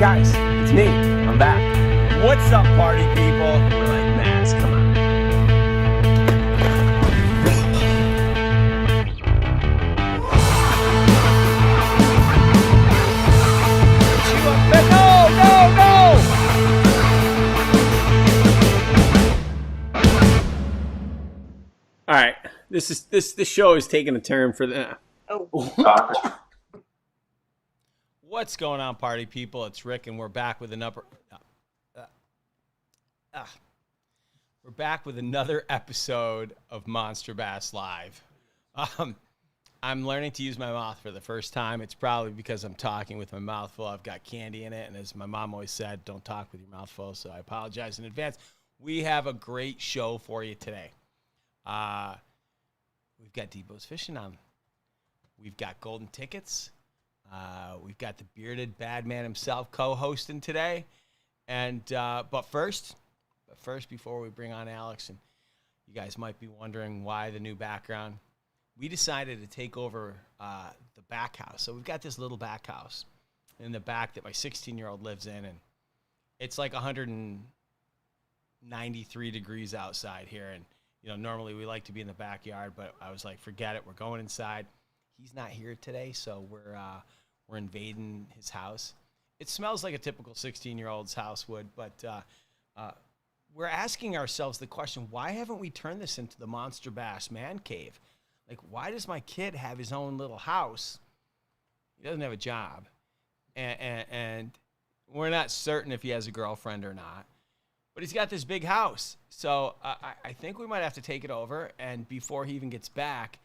guys, it's me. I'm back. What's up, party people? We're like, Mads, come on. All right, this show is taking a turn for the. What's going on, party people? It's Rick, and we're back with another. We're back with another episode of Monster Bass Live. I'm learning to use my mouth for the first time. It's probably because I'm talking with my mouth full. I've got candy in it, and as my mom always said, don't talk with your mouth full. So I apologize in advance. We have a great show for you today. We've got DEBO'S Fishing on. We've got golden tickets. We've got the bearded bad man himself co-hosting today. And but first, before we bring on Alex, and you guys might be wondering why the new background, we decided to take over the back house. So we've got this little back house in the back that my 16-year-old lives in, and it's like 193 degrees outside here. And you know, normally we like to be in the backyard, but I was like, forget it. We're going inside. He's not here today, so we're invading his house. It smells like a typical 16-year-old's house would, but we're asking ourselves the question, why haven't we turned this into the Monster Bass Man Cave? Like, why does my kid have his own little house? He doesn't have a job, and we're not certain if he has a girlfriend or not. But he's got this big house. So I think we might have to take it over. And before he even gets back,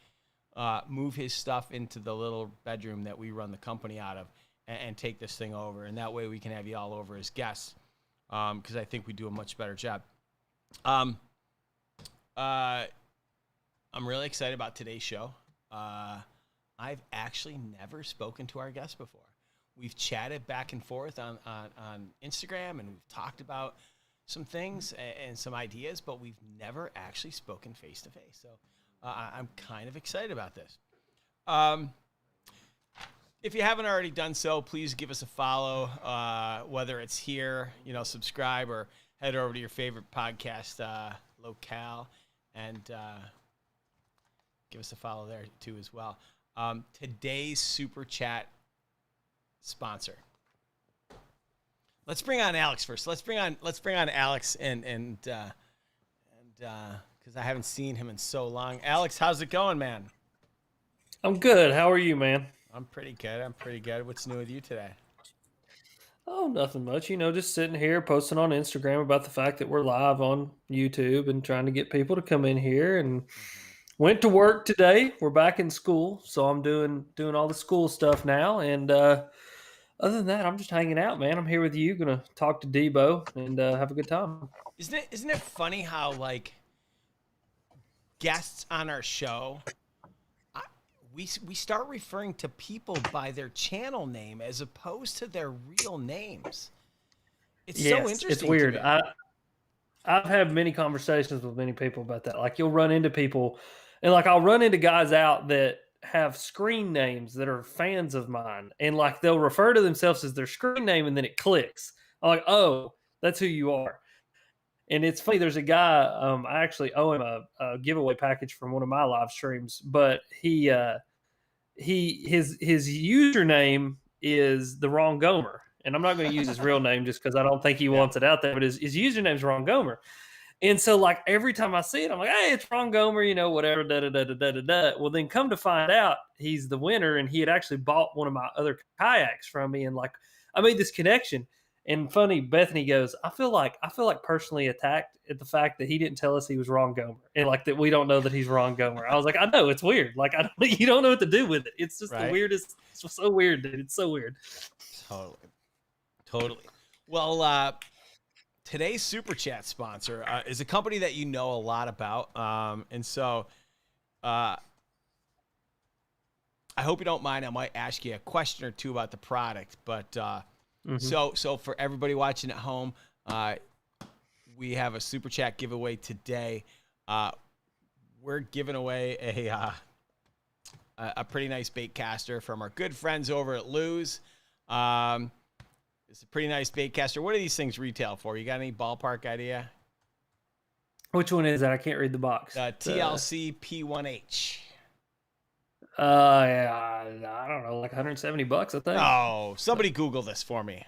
move his stuff into the little bedroom that we run the company out of and take this thing over. And that way we can have you all over as guests. Because I think we do a much better job. I'm really excited about today's show. I've actually never spoken to our guests before. We've chatted back and forth on Instagram, and we've talked about some things and some ideas, but we've never actually spoken face to face. So I'm kind of excited about this. If you haven't already done so, please give us a follow, whether it's here, subscribe, or head over to your favorite podcast locale and give us a follow there too as well. Today's super chat sponsor. Let's bring on Alex first. Let's bring on Alex and because I haven't seen him in so long. Alex, how's it going, man? I'm good. How are you, man? I'm pretty good. What's new with you today? Oh, nothing much. Just sitting here posting on Instagram about the fact that we're live on YouTube and trying to get people to come in here. And went to work today. We're back in school, so I'm doing all the school stuff now. And other than that, I'm just hanging out, man. I'm here with you. Gonna talk to Deebo and have a good time. Isn't it funny how like guests on our show, we start referring to people by their channel name as opposed to their real names. It's so interesting. It's weird. I've had many conversations with many people about that. Like, you'll run into people, and like I'll run into guys out that have screen names that are fans of mine, and like they'll refer to themselves as their screen name, and then it clicks. I'm like, oh, that's who you are. And it's funny, there's a guy, I actually owe him a giveaway package from one of my live streams, but his username is the Wrong Gomer. And I'm not going to use his real name just because I don't think he wants it out there, but his username's Wrong Gomer. And so, like, every time I see it, I'm like, hey, it's Wrong Gomer, whatever, da-da-da-da-da-da. Well, then come to find out, he's the winner, and he had actually bought one of my other kayaks from me, and, like, I made this connection. And funny, Bethany goes, I feel like personally attacked at the fact that he didn't tell us he was Wrong Gomer, and, like, that we don't know that he's Wrong Gomer. I was like, I know, it's weird. Like, you don't know what to do with it. It's just the weirdest. It's so weird, dude. It's so weird. Totally. Well, today's Super Chat sponsor is a company that you know a lot about. And so I hope you don't mind. I might ask you a question or two about the product. But so for everybody watching at home, we have a Super Chat giveaway today. We're giving away a pretty nice bait caster from our good friends over at Lou's. It's a pretty nice bait caster. What do these things retail for? You got any ballpark idea? Which one is that? I can't read the box. TLC P1H. Yeah, I don't know, like $170, I think. Oh, somebody Google this for me.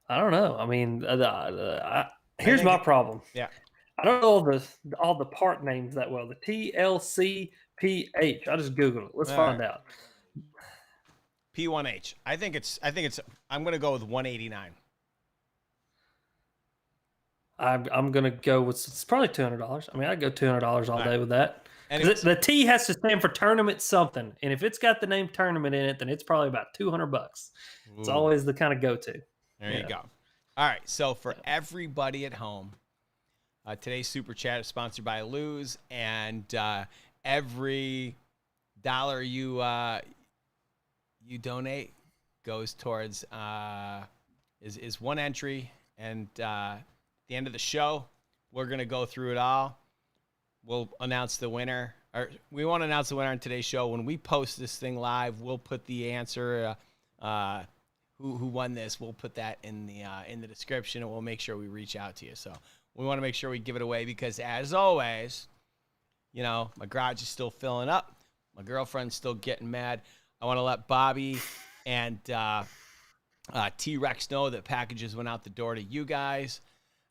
I don't know. I mean, here's my problem. Yeah. I don't know all the part names that well. The TLCPH. I just Googled it. Let's find out. P1H. I think it's. I'm gonna go with 189. I'm gonna go with. It's probably $200. I mean, I'd go $200 all day with that. And the T has to stand for tournament something, and if it's got the name tournament in it, then it's probably about $200. It's always the kind of go-to. There you go. All right. So for everybody at home, today's super chat is sponsored by Lose, and every dollar you donate goes towards is one entry, and at the end of the show, we're gonna go through it all. We'll announce the winner, or we won't announce the winner on today's show. When we post this thing live, we'll put the answer, who won this. We'll put that in the description, and we'll make sure we reach out to you. So we want to make sure we give it away because, as always, you know, my garage is still filling up. My girlfriend's still getting mad. I want to let Bobby and T-Rex know that packages went out the door to you guys,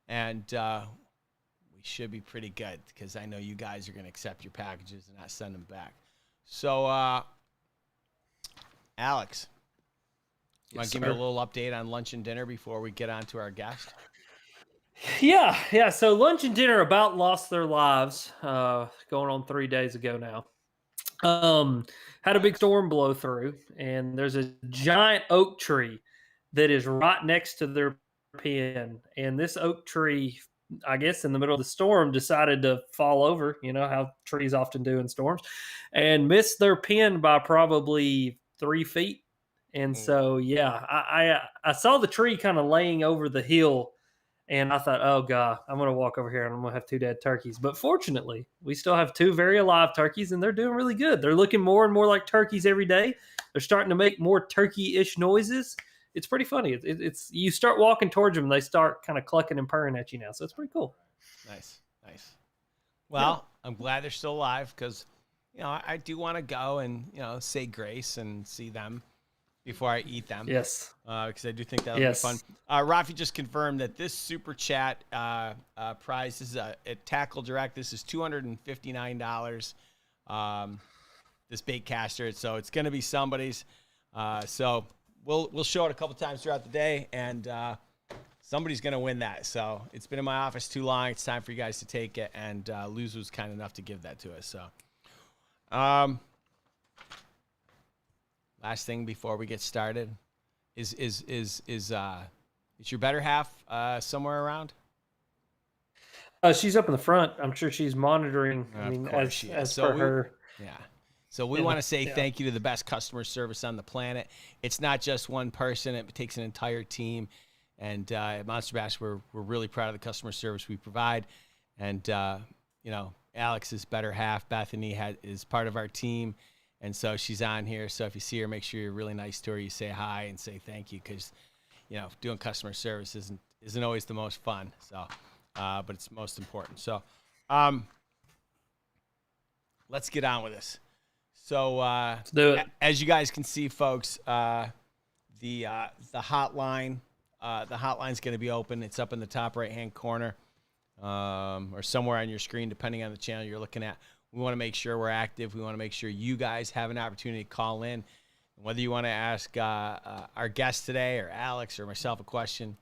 and we should be pretty good because I know you guys are going to accept your packages and not send them back. So, Alex, you want to give me a little update on lunch and dinner before we get on to our guest? Yeah. So lunch and dinner about lost their lives going on 3 days ago now. Had a big storm blow through, and there's a giant oak tree that is right next to their pen. And this oak tree, I guess in the middle of the storm, decided to fall over, you know how trees often do in storms, and missed their pen by probably 3 feet. And so, yeah, I saw the tree kind of laying over the hill, and I thought, oh, God, I'm going to walk over here and I'm going to have 2 dead turkeys. But fortunately, we still have 2 very alive turkeys, and they're doing really good. They're looking more and more like turkeys every day. They're starting to make more turkey-ish noises. It's pretty funny. It's you start walking towards them, and they start kind of clucking and purring at you now. So it's pretty cool. Nice. Well, yeah. I'm glad they're still alive because, you know, I do want to go and, you know, say grace and see them before I eat them. Yes. Because I do think that'll be fun. Rafi just confirmed that this super chat prize, this is at Tackle Direct. This is $259. This bait caster. So it's going to be somebody's. So we'll show it a couple times throughout the day, and somebody's going to win that. So it's been in my office too long. It's time for you guys to take it, and Luz was kind enough to give that to us. So last thing before we get started is your better half somewhere around? She's up in the front. I'm sure she's monitoring. I mean, as for her. Yeah. So we want to say thank you to the best customer service on the planet. It's not just one person. It takes an entire team. And at Monster Bass, we're really proud of the customer service we provide. And, you know, Alex's better half, Bethany, is part of our team. And so she's on here. So if you see her, make sure you're really nice to her. You say hi and say thank you because, you know, doing customer service isn't always the most fun. So, but it's most important. So let's get on with this. So let's do it. As you guys can see, folks, the hotline's going to be open. It's up in the top right-hand corner or somewhere on your screen, depending on the channel you're looking at. We want to make sure we're active. We want to make sure you guys have an opportunity to call in. Whether you want to ask our guest today or Alex or myself a question,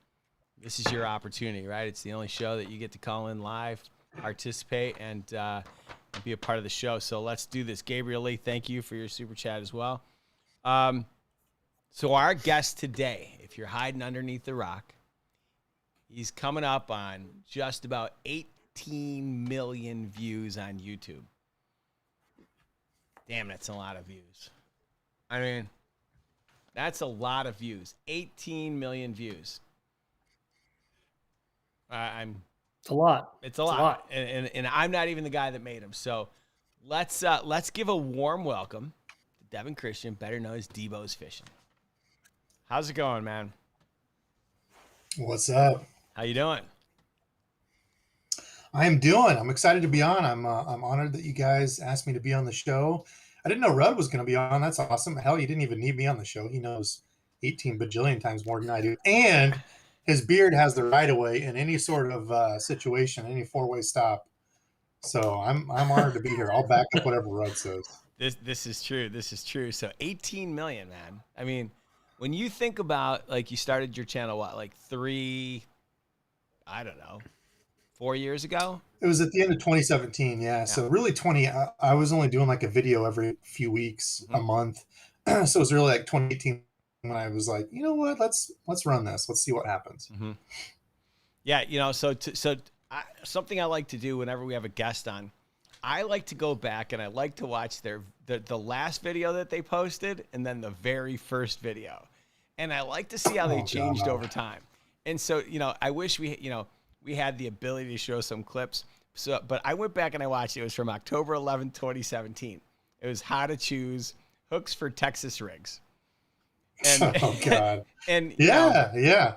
this is your opportunity, right? It's the only show that you get to call in live, participate, and be a part of the show. So let's do this. Gabriel Lee, thank you for your super chat as well. So our guest today, if you're hiding underneath the rock, he's coming up on just about 18 million views on YouTube. Damn, that's a lot of views. I mean, that's a lot of views. 18 million views. It's a lot. It's a lot. And I'm not even the guy that made him. So let's give a warm welcome to Devin Christian, better known as DEBO'S Fishing. How's it going, man? What's up? How you doing? I'm excited to be on. I'm honored that you guys asked me to be on the show. I didn't know Rudd was going to be on. That's awesome. Hell, you didn't even need me on the show. He knows 18 bajillion times more than I do. And his beard has the right of way in any sort of situation, any four-way stop. So I'm honored to be here. I'll back up whatever Rudd says. This is true. This is true. So 18 million, man. I mean, when you think about like you started your channel, what, like I don't know, 4 years ago? It was at the end of 2017, yeah. So really 20. I was only doing like a video every few weeks, a month. So it was really like 2018 when I was like, you know what, let's run this. Let's see what happens. Yeah, something I like to do whenever we have a guest on, I like to go back and I like to watch the last video that they posted and then the very first video, and I like to see how they changed over time. And so I wish we had the ability to show some clips. So, but I went back and I watched it. It was from October 11th, 2017. It was how to choose hooks for Texas rigs. And, oh God! And yeah.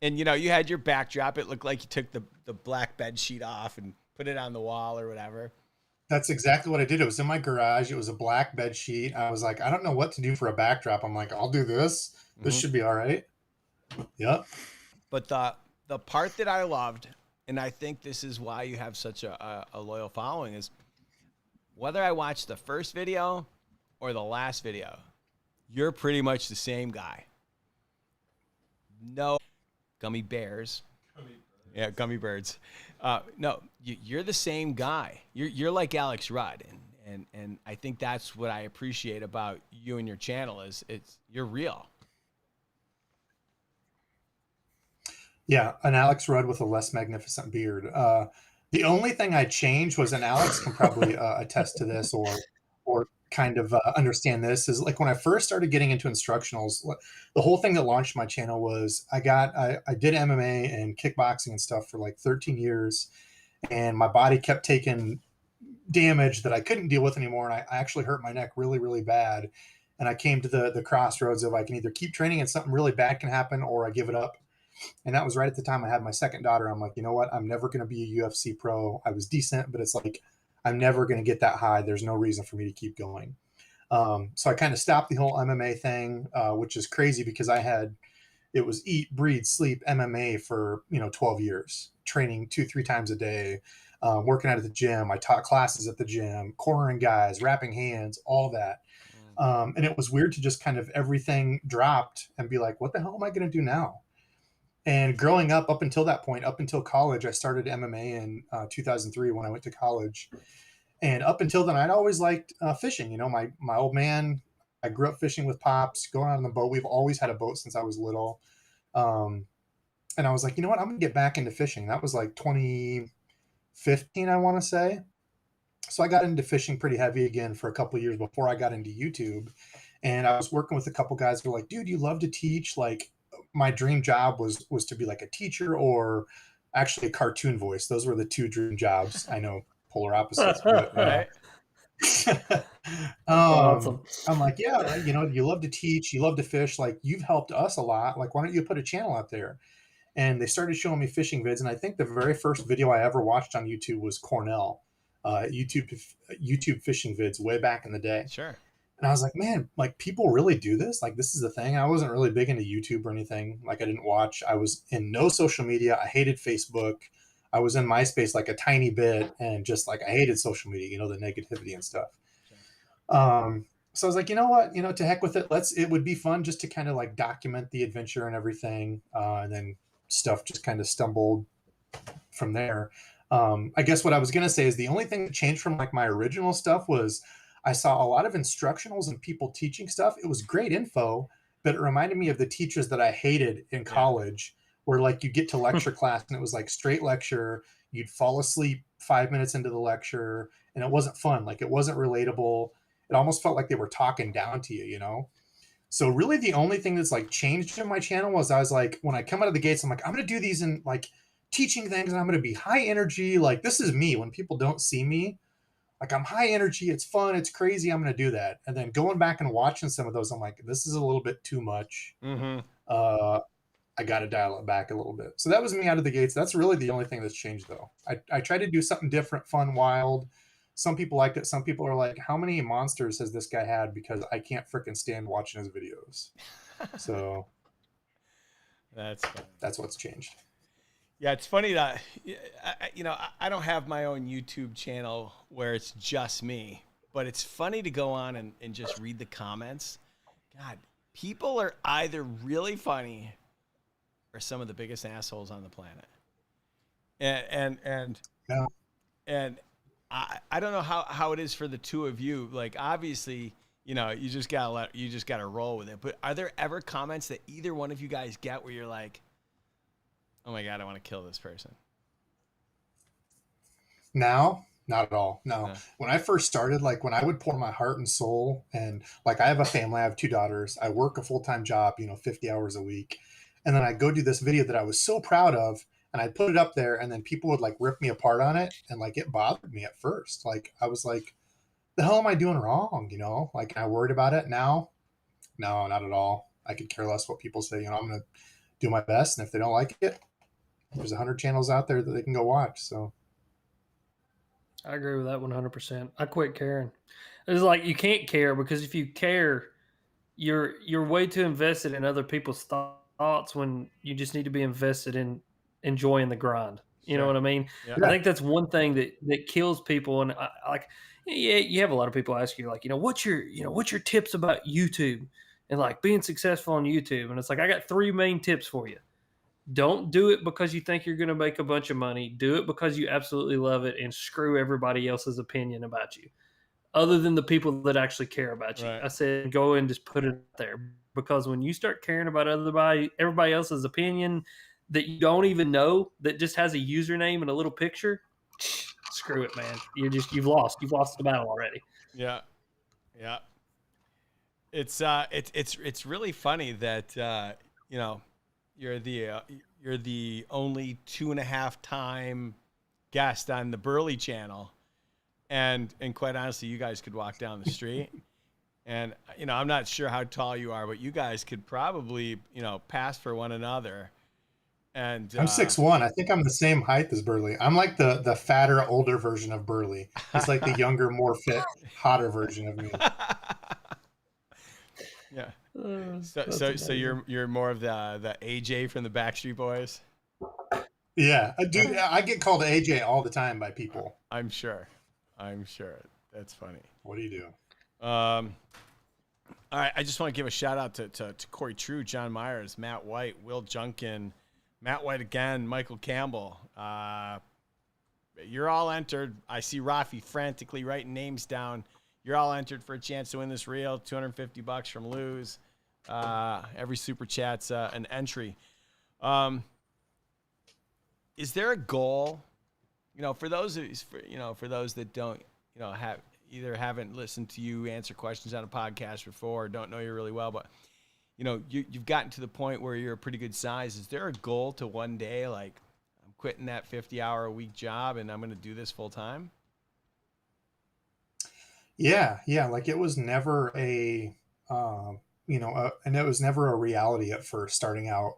And you had your backdrop. It looked like you took the black bed sheet off and put it on the wall or whatever. That's exactly what I did. It was in my garage. It was a black bed sheet. I was like, I don't know what to do for a backdrop. I'm like, I'll do this. This should be all right. Yep. But the part that I loved, and I think this is why you have such a loyal following, is whether I watch the first video or the last video, you're pretty much the same guy. No gummy bears. Yeah, gummy birds. No, you're the same guy. You're like Alex Rudd, and I think that's what I appreciate about you and your channel is you're real. Yeah, an Alex Rudd with a less magnificent beard. The only thing I changed was, and Alex can probably attest to this or kind of understand this, is like when I first started getting into instructionals, the whole thing that launched my channel was I did MMA and kickboxing and stuff for like 13 years, and my body kept taking damage that I couldn't deal with anymore, and I actually hurt my neck really, really bad. And I came to the crossroads of I can either keep training and something really bad can happen, or I give it up. And that was right at the time I had my second daughter. I'm like, you know what? I'm never going to be a UFC pro. I was decent, but it's like, I'm never going to get that high. There's no reason for me to keep going. So I kind of stopped the whole MMA thing, which is crazy because it was eat, breathe, sleep MMA for, 12 years, training 2-3 times a day, working out at the gym. I taught classes at the gym, cornering guys, wrapping hands, all that. And it was weird to just kind of everything dropped and be like, what the hell am I going to do now? And growing up until that point, up until college, I started MMA in 2003 when I went to college. And up until then, I'd always liked fishing. My old man, I grew up fishing with pops, going out on the boat. We've always had a boat since I was little. And I was like, you know what? I'm going to get back into fishing. That was like 2015, I want to say. So I got into fishing pretty heavy again for a couple of years before I got into YouTube. And I was working with a couple guys who were like, dude, you love to teach. Like, my dream job was to be like a teacher or actually a cartoon voice. Those were the two dream jobs. I know, polar opposites, but Awesome. I'm like, yeah, right. You love to teach, you love to fish. Like, you've helped us a lot. Like, why don't you put a channel out there? And they started showing me fishing vids. And I think the very first video I ever watched on YouTube was Cornell, YouTube fishing vids way back in the day. Sure. And I was like, man, like, people really do this? Like, this is the thing. I wasn't really big into YouTube or anything. Like, I didn't watch. I was in no social media. I hated Facebook. I was in MySpace like a tiny bit, and just like I hated social media, the negativity and stuff. Sure. So I was like, you know what? To heck with it. It would be fun just to kind of like document the adventure and everything. And then stuff just kind of stumbled from there. I guess what I was going to say is the only thing that changed from like my original stuff was I saw a lot of instructionals and people teaching stuff. It was great info, but it reminded me of the teachers that I hated in college, where like you get to lecture class and it was like straight lecture. You'd fall asleep 5 minutes into the lecture and it wasn't fun. Like, it wasn't relatable. It almost felt like they were talking down to you, So really the only thing that's like changed in my channel was I was like, when I come out of the gates, I'm like, I'm going to do these in like teaching things and I'm going to be high energy. Like, this is me. When people don't see me, like, I'm high energy, it's fun, it's crazy, I'm going to do that. And then going back and watching some of those, I'm like, this is a little bit too much. I got to dial it back a little bit. So that was me out of the gates. That's really the only thing that's changed, though. I tried to do something different, fun, wild. Some people liked it. Some people are like, how many monsters has this guy had? Because I can't freaking stand watching his videos. So That's funny. that's what's changed. Yeah, it's funny that, I don't have my own YouTube channel where it's just me, but it's funny to go on and just read the comments. God, people are either really funny or some of the biggest assholes on the planet. And Yeah. I don't know how it is for the two of you. Like, obviously, you just gotta roll with it. But are there ever comments that either one of you guys get where you're like, oh my God, I want to kill this person? Now, not at all. No. No. When I first started, like when I would pour my heart and soul, and like I have a family, I have 2 daughters, I work a full-time job, 50 hours a week. And then I go do this video that I was so proud of, and I put it up there, and then people would like rip me apart on it. And like it bothered me at first. Like I was like, the hell am I doing wrong? Like I worried about it. Now, no, not at all. I could care less what people say. I'm going to do my best. And if they don't like it, there's 100 channels out there that they can go watch. So I agree with that 100%. I quit caring. It's like you can't care, because if you care, you're way too invested in other people's thoughts when you just need to be invested in enjoying the grind. You know Sure. what I mean? Yeah. I think that's one thing that kills people. And yeah, you have a lot of people ask you like, what's your tips about YouTube and like being successful on YouTube? And it's like, I got 3 main tips for you. Don't do it because you think you're going to make a bunch of money. Do it because you absolutely love it, and screw everybody else's opinion about you, other than the people that actually care about you. Right. I said, go and just put it there, because when you start caring about everybody else's opinion that you don't even know, that just has a username and a little picture, screw it, man. You've lost the battle already. Yeah. Yeah. It's really funny that, you're the only 2.5 time guest on the Burley channel. And quite honestly, you guys could walk down the street and, I'm not sure how tall you are, but you guys could probably, pass for one another. And I'm 6'1". I think I'm the same height as Burley. I'm like the fatter, older version of Burley. He's like the younger, more fit, hotter version of me. Yeah. So you're more of the AJ from the Backstreet Boys? Yeah, dude, I get called AJ all the time by people. I'm sure. That's funny. What do you do? All right, I just want to give a shout out to Corey True, John Myers, Matt White, Will Junkin, Matt White again, Michael Campbell. You're all entered. I see Rafi frantically writing names down. You're all entered for a chance to win this reel, $250 from Luz. Every super chat's an entry. Is there a goal? For those that don't, haven't listened to you answer questions on a podcast before, or don't know you really well, but you've gotten to the point where you're a pretty good size. Is there a goal to one day, like, I'm quitting that 50-hour-a-week job and I'm going to do this full time? Yeah. Like it was never and it was never a reality at first starting out,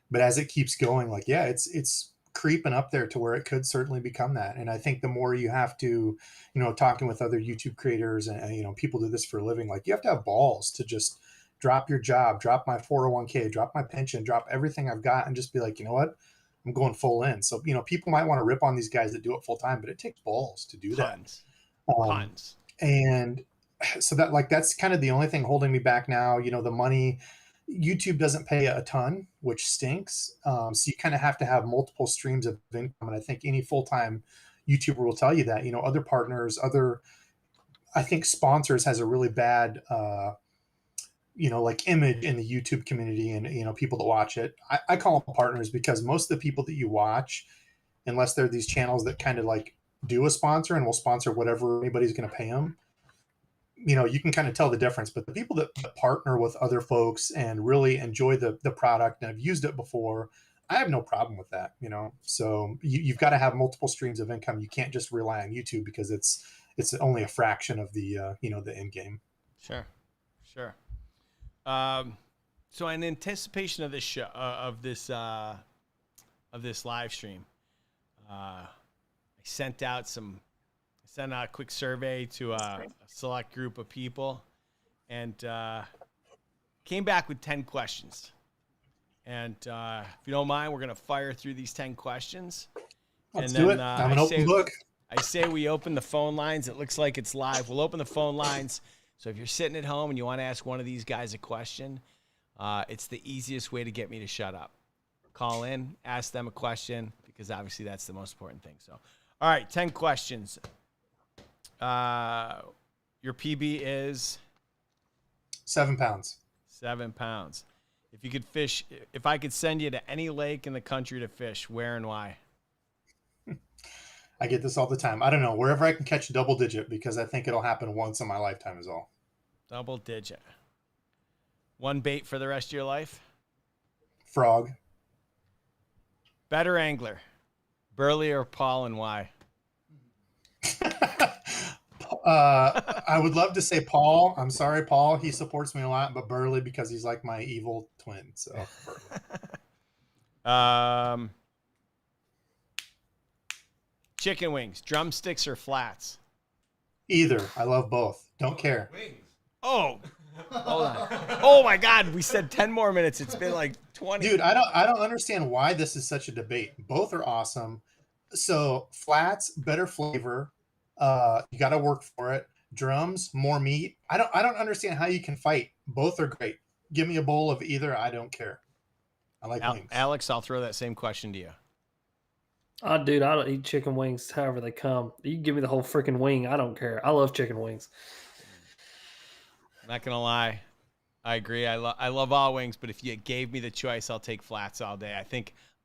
but as it keeps going, like, yeah, it's creeping up there to where it could certainly become that. And I think the more you have to, talking with other YouTube creators and people do this for a living, like you have to have balls to just drop your job, drop my 401k, drop my pension, drop everything I've got, and just be like, you know what, I'm going full in. So, people might want to rip on these guys that do it full time, but it takes balls to do that. Tons. And so that's kind of the only thing holding me back now. The money, YouTube doesn't pay a ton, which stinks. So you kind of have to have multiple streams of income. And I think any full-time YouTuber will tell you that, other partners, I think sponsors has a really bad, like image in the YouTube community and, people that watch it. I call them partners because most of the people that you watch, unless they're these channels that kind of like do a sponsor and will sponsor whatever anybody's going to pay them, you can kind of tell the difference. But the people that partner with other folks and really enjoy the product and have used it before, I have no problem with that, So you've got to have multiple streams of income. You can't just rely on YouTube because it's only a fraction of the the end game. Sure. So in anticipation of this show, of this live stream, I sent out a quick survey to a select group of people, and came back with 10 questions. And if you don't mind, we're gonna fire through these 10 questions. Let's do it. I'm an open book. I say we open the phone lines. It looks like it's live. We'll open the phone lines. So if you're sitting at home and you want to ask one of these guys a question, it's the easiest way to get me to shut up. Call in, ask them a question, because obviously that's the most important thing. So, all right, 10 questions. Your PB is 7 pounds. 7 pounds. If you could fish, if I could send you to any lake in the country to fish, where and why? I get this all the time. I don't know. Wherever I can catch a double digit, because I think it'll happen once in my lifetime is all. Double digit. One bait for the rest of your life? Frog. Better angler, Burley or Paul, and why? I would love to say Paul. I'm sorry, Paul. He supports me a lot, but Burley because he's like my evil twin. So, chicken wings, drumsticks or flats? either. I love both. Don't care. Oh, hold on. Oh my God, we said 10 more minutes. It's been like 20. Dude, I don't understand why this is such a debate. Both are awesome. So flats, better flavor. You got to work for it. Drums, more meat. I don't understand how you can fight. Both are great. Give me a bowl of either. I don't care. I like wings. Alex, I'll throw that same question to you. Oh, dude, I don't eat chicken wings however they come. You can give me the whole freaking wing. I don't care. I love chicken wings. I'm not going to lie. I agree. I love all wings, but if you gave me the choice, I'll take flats all day.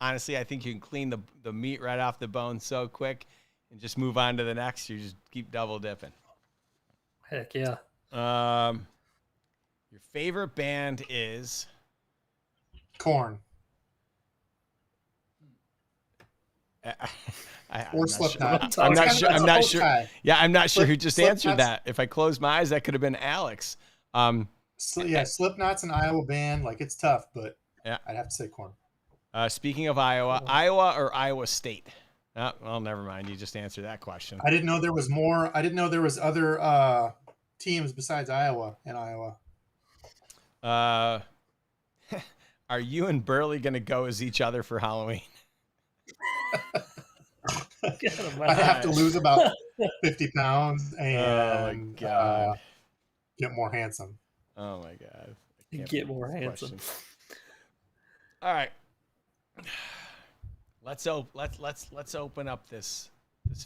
Honestly, I think you can clean the meat right off the bone so quick and just move on to the next. You just keep double dipping. Heck yeah. Your favorite band is? Corn. Or Slipknot. I'm not sure. I'm not sure. Yeah, I'm not sure who just answered Slipknot's, that. If I close my eyes, that could have been Alex. Slipknot's an Iowa band. Like, it's tough, but yeah, I'd have to say Corn. Speaking of Iowa, Iowa or Iowa State? Oh, well, never mind. You just answered that question. I didn't know there was more. I didn't know there was other teams besides Iowa in Iowa. Are you and Burley going to go as each other for Halloween? I have to lose about 50 pounds and get more handsome. Oh my God! Get more handsome. All right, let's open up this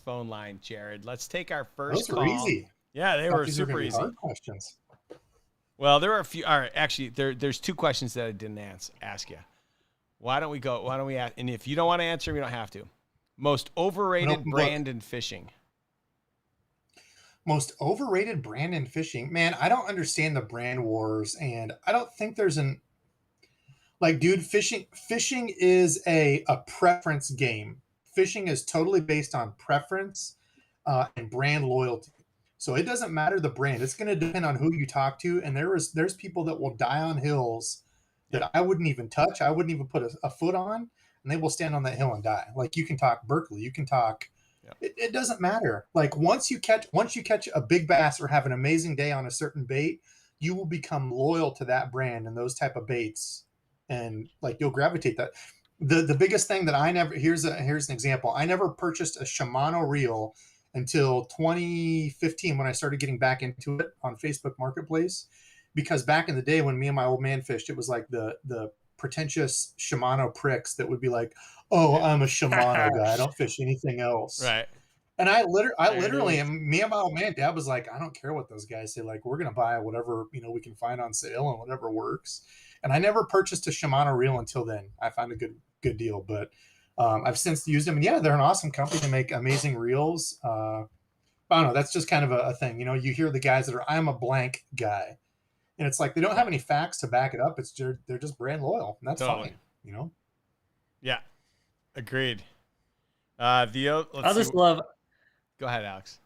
phone line, Jared. Let's take our first Those call. were easy. Yeah, they were super easy. Hard questions. Well, there were a few. All right, actually, there's two questions that I didn't ask you. Why don't we ask? And if you don't want to answer, we don't have to. Most overrated brand in fishing. Most overrated brand in fishing. Man, I don't understand the brand wars, and I don't think there's dude, fishing is a preference game. Fishing is totally based on preference and brand loyalty. So it doesn't matter the brand. It's going to depend on who you talk to, and there's people that will die on hills that I wouldn't even touch. I wouldn't even put a foot on, and they will stand on that hill and die. Like, you can talk Berkeley, you can talk. It doesn't matter. Like, once you catch a big bass or have an amazing day on a certain bait, you will become loyal to that brand and those type of baits, and like, you'll gravitate that. The biggest thing that here's an example. I never purchased a Shimano reel until 2015 when I started getting back into it on Facebook Marketplace, because back in the day when me and my old man fished, it was like the pretentious Shimano pricks that would be like, "Oh, I'm a Shimano guy. I don't fish anything else." Right. And I literally, and me and my old man, Dad was like, "I don't care what those guys say. Like, we're gonna buy whatever we can find on sale and whatever works." And I never purchased a Shimano reel until then. I found a good deal, but I've since used them, and yeah, they're an awesome company to make amazing reels. I don't know. That's just kind of a thing. You hear the guys that are, "I'm a blank guy," and it's like they don't have any facts to back it up. It's they're just brand loyal, and that's fine. Yeah, agreed. I just love. Go ahead, Alex.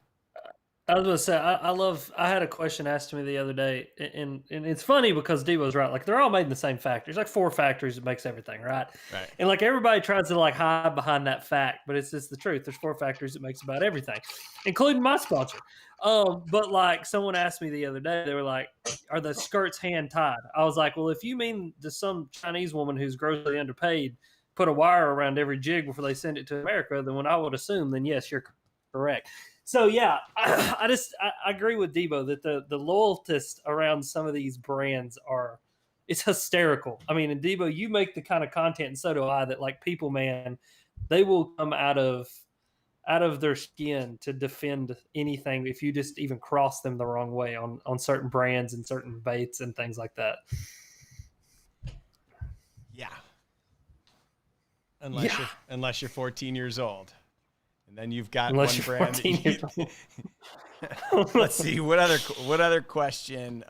I was going to say, I had a question asked to me the other day, and it's funny because Deebo's right. Like, they're all made in the same factory. It's like 4 factories that makes everything, right? Right. And like everybody tries to like hide behind that fact, but it's just the truth. There's 4 factories that makes about everything, including my sponsor. But like someone asked me the other day, they were like, are the skirts hand tied? I was like, well, if you mean to some Chinese woman who's grossly underpaid put a wire around every jig before they send it to America, then what I would assume, then yes, you're correct. So yeah, I agree with Deebo that the loyalties around some of these brands it's hysterical. I mean, and Deebo, you make the kind of content, and so do I, that like people, man, they will come out of their skin to defend anything if you just even cross them the wrong way on certain brands and certain baits and things like that. Yeah. Unless you're 14 years old. And then you've got one brand. Let's see what other question.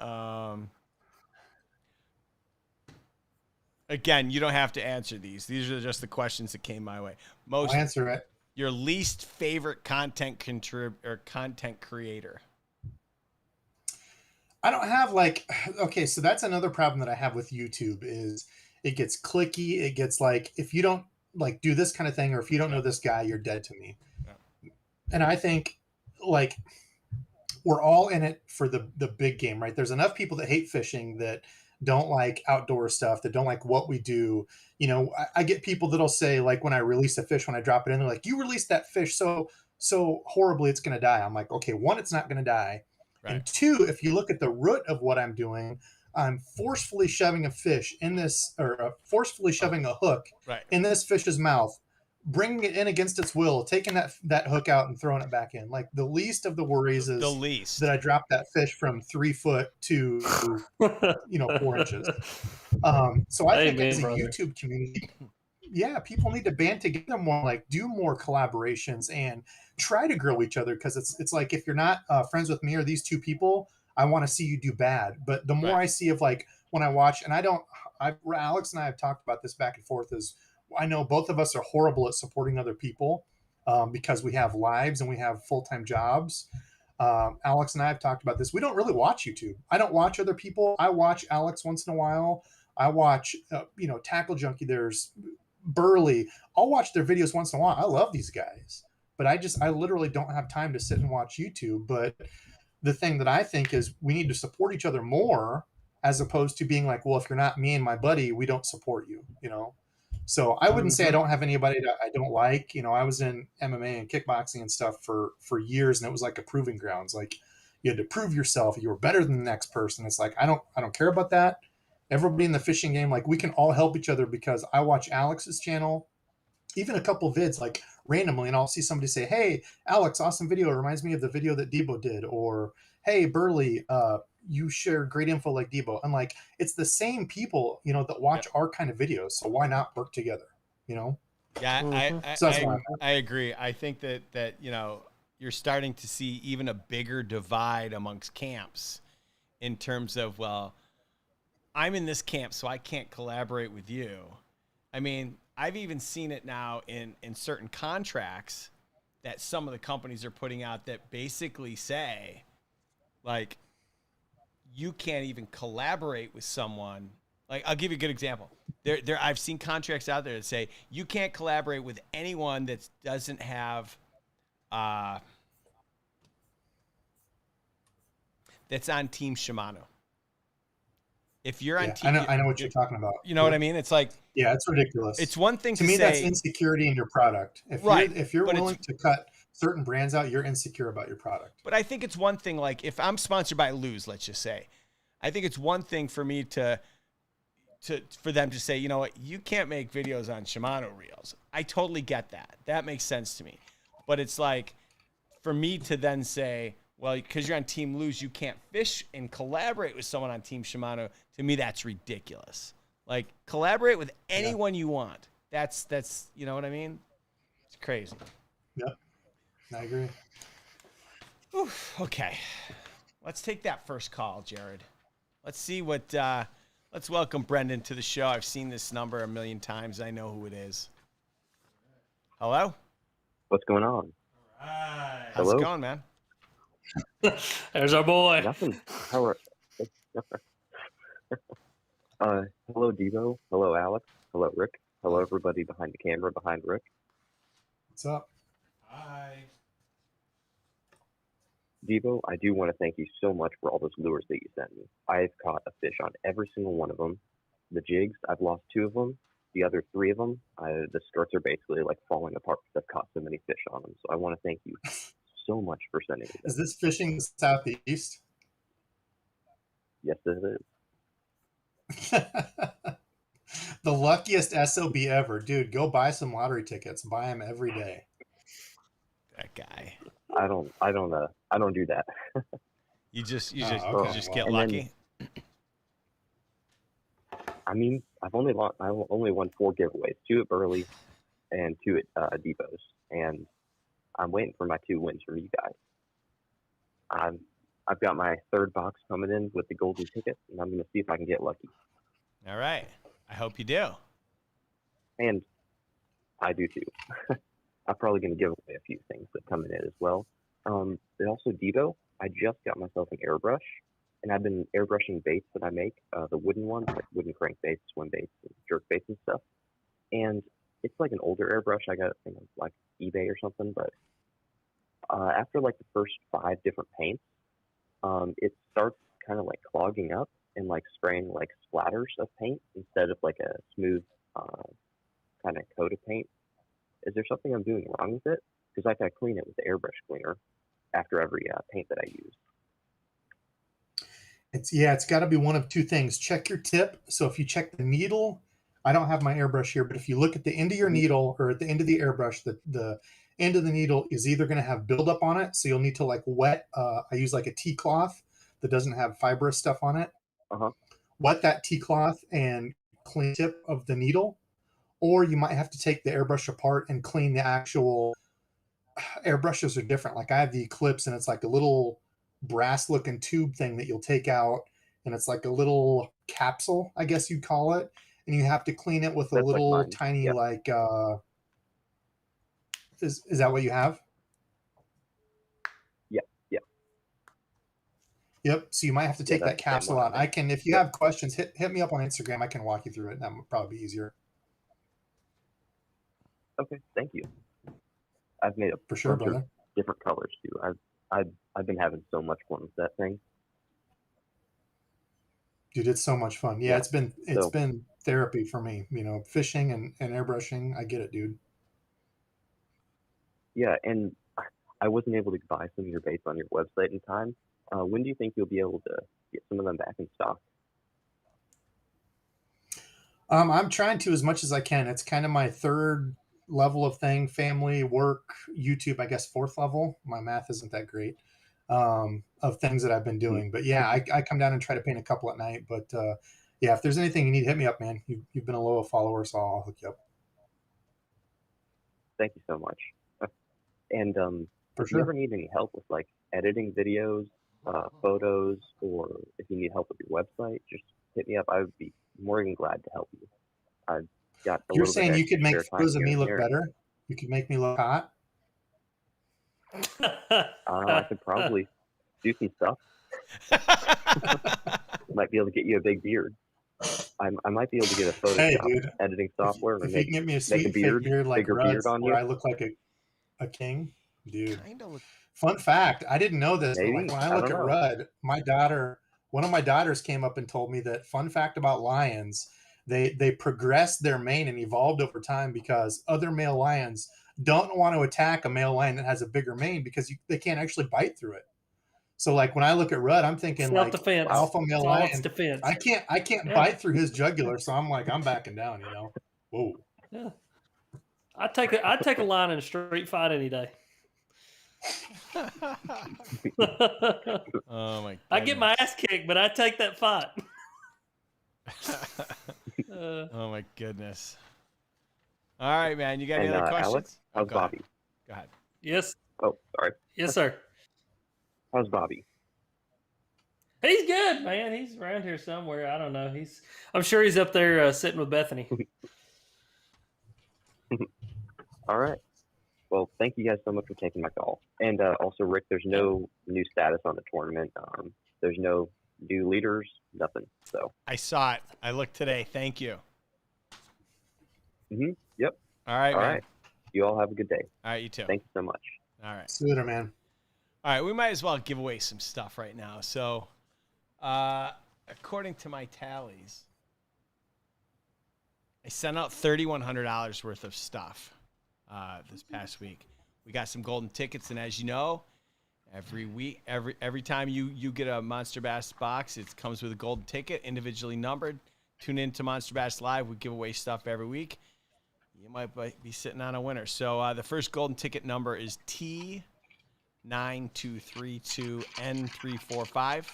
Again, you don't have to answer these. These are just the questions that came my way. I'll answer it. Your least favorite content creator. I don't have okay, so that's another problem that I have with YouTube is it gets clicky. It gets like, if you don't like do this kind of thing, or if you don't know this guy, you're dead to me. Yeah. And I think like we're all in it for the big game, right? There's enough people that hate fishing, that don't like outdoor stuff, that don't like what we do. You know, I get people that'll say, like, when I release a fish, when I drop it in, they're like, you released that fish so horribly, it's going to die. I'm like, okay, 1, it's not going to die. Right. And 2, if you look at the root of what I'm doing, I'm forcefully shoving a fish in this, or forcefully shoving a hook in this fish's mouth, bringing it in against its will, taking that hook out and throwing it back in. Like, the least of the worries is that I dropped that fish from 3 foot to 4 inches. So I think as a YouTube community, yeah, people need to band together more, like do more collaborations and try to grow each other. Because it's like, if you're not friends with me or these 2 people, I want to see you do bad. But the more I see of, like, when I watch, and Alex and I have talked about this back and forth, is I know both of us are horrible at supporting other people because we have lives and we have full-time jobs. Alex and I have talked about this. We don't really watch YouTube. I don't watch other people. I watch Alex once in a while. I watch, Tackle Junkie. There's Burley. I'll watch their videos once in a while. I love these guys, but I literally don't have time to sit and watch YouTube. But the thing that I think is we need to support each other more, as opposed to being like, well, if you're not me and my buddy, we don't support you, So I wouldn't say I don't have anybody that I don't like. I was in MMA and kickboxing and stuff for years, and it was like a proving grounds. Like, you had to prove yourself. You were better than the next person. It's like, I don't care about that. Everybody in the fishing game, like, we can all help each other, because I watch Alex's channel, even a couple vids, like, randomly, and I'll see somebody say, hey, Alex, awesome video. It reminds me of the video that Deebo did. Or, hey, Burley, you share great info like Deebo. And like, it's the same people, that watch our kind of videos. So why not work together, Yeah, I agree. I think that you're starting to see even a bigger divide amongst camps in terms of, well, I'm in this camp, so I can't collaborate with you. I mean, I've even seen it now in certain contracts that some of the companies are putting out that basically say, like, you can't even collaborate with someone. Like, I'll give you a good example. I've seen contracts out there that say you can't collaborate with anyone that doesn't have that's on Team Shimano. If you're on Team, I know what you're talking about. You know what I mean? It's like, yeah, it's ridiculous. It's one thing to me, say, that's insecurity in your product. If you're willing to cut certain brands out, you're insecure about your product. But I think it's one thing, like, if I'm sponsored by Lose, let's just say, I think it's one thing for me for them to say, you know what, you can't make videos on Shimano reels. I totally get that. That makes sense to me. But it's like, for me to then say, well, because you're on Team Lose, you can't fish and collaborate with someone on Team Shimano. To me, that's ridiculous. Like, collaborate with anyone you want. That's you know what I mean? It's crazy. Yep, I agree. Oof, okay, let's take that first call, Jared. Let's see what. Let's welcome Brendan to the show. I've seen this number a million times. I know who it is. Hello? What's going on? All right. How's it going, man? There's our boy. Nothing. Hello, hello, Deebo. Hello, Alex. Hello, Rick. Hello, everybody behind the camera, behind Rick. What's up? Hi. Deebo, I do want to thank you so much for all those lures that you sent me. I've caught a fish on every single one of them. The jigs, I've lost 2 of them. The other 3 of them, the skirts are basically like falling apart because I've caught so many fish on them. So I want to thank you so much for sending me Is that. this fishing southeast? Yes, it is. The luckiest SOB ever, dude. Go buy some lottery tickets. Buy them every day. That guy. I don't do that. You just okay. get And lucky. I mean, I've only won 4 giveaways, 2 at Burley and 2 at Deebo's, and I'm waiting for my 2 wins from you guys. I've got my 3rd box coming in with the golden ticket, and I'm going to see if I can get lucky. All right. I hope you do. And I do too. I'm probably going to give away a few things that come in it as well. And also, Deebo, I just got myself an airbrush, and I've been airbrushing baits that I make, the wooden ones, like wooden crankbaits, swim baits, and jerk baits and stuff. And it's like an older airbrush. I got it from like eBay or something. But after like the first 5 different paints, it starts kind of like clogging up and like spraying like splatters of paint instead of like a smooth kind of coat of paint. Is there something I'm doing wrong with it? Because I gotta clean it with the airbrush cleaner after every paint that I use. It's got to be one of 2 things. Check your tip. So if you check the needle, I don't have my airbrush here, but if you look at the end of your needle or at the end of the airbrush, the end of the needle is either going to have buildup on it, so you'll need to like wet. I use like a tea cloth that doesn't have fibrous stuff on it. Wet that tea cloth and clean the tip of the needle, or you might have to take the airbrush apart and clean the actual. Airbrushes are different. Like I have the Eclipse, and it's like a little brass looking tube thing that you'll take out, and it's like a little capsule, I guess you'd call it, and you have to clean it with a That's little like mine. tiny Yep. like is that what you have? Yep. So you might have to take that that's the same capsule one I out. I make. can, if you have questions, hit me up on Instagram. I can walk you through it. That would probably be easier. Okay, thank you. I've made a For sure, bunch of brother. different colors too. I've been having so much fun with that thing. Dude, it's so much fun. Yeah, Yeah, it's so- been therapy for me, fishing and airbrushing. I get it, dude. Yeah, and I wasn't able to buy some of your baits on your website in time. When do you think you'll be able to get some of them back in stock? I'm trying to as much as I can. It's kind of my 3rd level of thing: family, work, YouTube. I guess 4th level. My math isn't that great of things that I've been doing. But yeah, I come down and try to paint a couple at night. But yeah, if there's anything you need, hit me up, man. You've been a loyal follower, so I'll hook you up. Thank you so much. And For if you sure. ever need any help with like editing videos, photos, or if you need help with your website, just hit me up. I would be more than glad to help you. I've got a You're little saying bit you could make extra spare photos time of me here and look there. better? You could make me look hot? I could probably do some stuff. Might be able to get you a big beard. I might be able to get a Photoshop Hey, dude. editing software If and you can get me a sweet fake beard like bigger Rudd's, beard on where you. I look like a king, dude. Kind of look. Fun fact, I didn't know this, but Maybe. like when I I look don't at know. Rudd, one of my daughters came up and told me that fun fact about lions, they progressed their mane and evolved over time because other male lions don't want to attack a male lion that has a bigger mane because they can't actually bite through it. So like when I look at Rudd, I'm thinking like Self-defense. alpha male It's all lion. its defense. I can't Yeah. bite through his jugular, so I'm like I'm backing down. Whoa. Yeah. I'd take a line in a street fight any day. Oh my! I get my ass kicked, but I take that fight. Oh my goodness! All right, man. You got any And other questions? Alex, how's go ahead. Bobby? Go ahead. Yes, Oh, sorry. yes, sir. How's Bobby? He's good, man. He's around here somewhere. I don't know. I'm sure he's up there sitting with Bethany. All right. Well, thank you guys so much for taking my call. And also, Rick, there's no new status on the tournament. There's no new leaders, nothing. So I saw it. I looked today. Thank you. Yep. All right, All man. right. You all have a good day. All right, you too. Thank you so much. All right. See you later, man. All right, we might as well give away some stuff right now. So, according to my tallies, I sent out $3,100 worth of stuff this past week. We got some golden tickets, and as you know, every time you get a Monster Bass box, it comes with a golden ticket, individually numbered. Tune in to Monster Bass Live. We give away stuff every week. You might be sitting on a winner. So the first golden ticket number is T9232N345.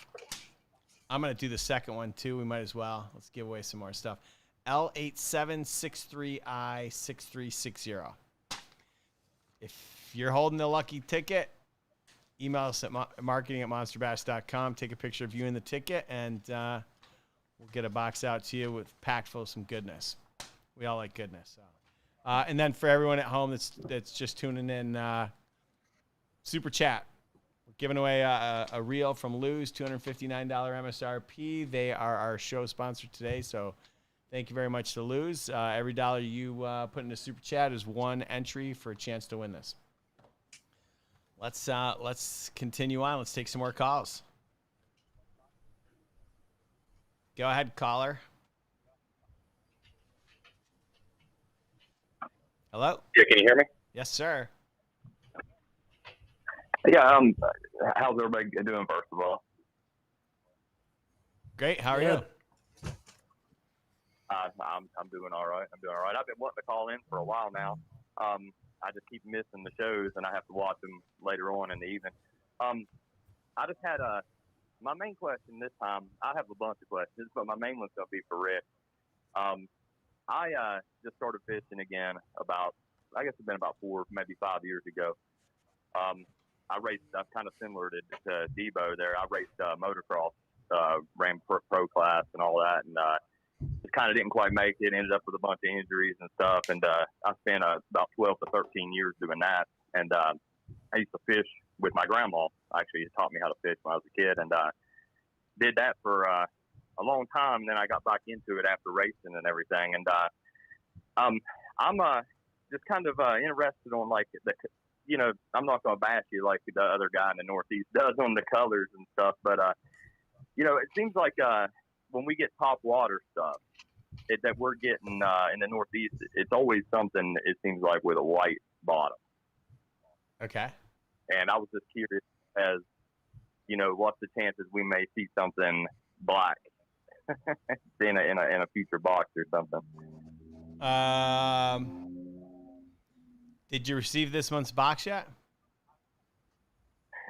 I'm going to do the second one, too. We might as well. Let's give away some more stuff. L8763I6360. If you're holding the lucky ticket, email us at marketing@monsterbass.com. Take a picture of you in the ticket, and we'll get a box out to you with packed full of some goodness. We all like goodness. So. And then for everyone at home that's just tuning in, Super Chat. We're giving away a reel from Lou's, $259 MSRP. They are our show sponsor today, so thank you very much to Lou's. Every dollar you put into Super Chat is one entry for a chance to win this. Let's continue on. Let's take some more calls. Go ahead, caller. Hello? Yeah, can you hear me? Yes, sir. Yeah, how's everybody doing, first of all? Great. How are Yeah. you? I'm doing all right. I've been wanting to call in for a while now. I just keep missing the shows, and I have to watch them later on in the evening. I just had my main question this time. I have a bunch of questions, but my main one's going to be for Rick. I just started fishing again I guess it's been about 4, maybe 5 years ago. I raced kind of similar to Deebo there. I raced motocross, ran pro class and all that, and just kind of didn't quite make it. Ended up with a bunch of injuries and stuff, and I spent about 12 to 13 years doing that. And I used to fish with my grandma. Actually, she taught me how to fish when I was a kid, and did that for a long time. And then I got back into it after racing and everything. And I'm just kind of interested on like I'm not going to bash you like the other guy in the Northeast does on the colors and stuff, but it seems like when we get top water stuff that we're getting in the Northeast, it's always something, it seems like, with a white bottom. Okay. And I was just curious as, what's the chances we may see something black in a future box or something. Did you receive this month's box yet?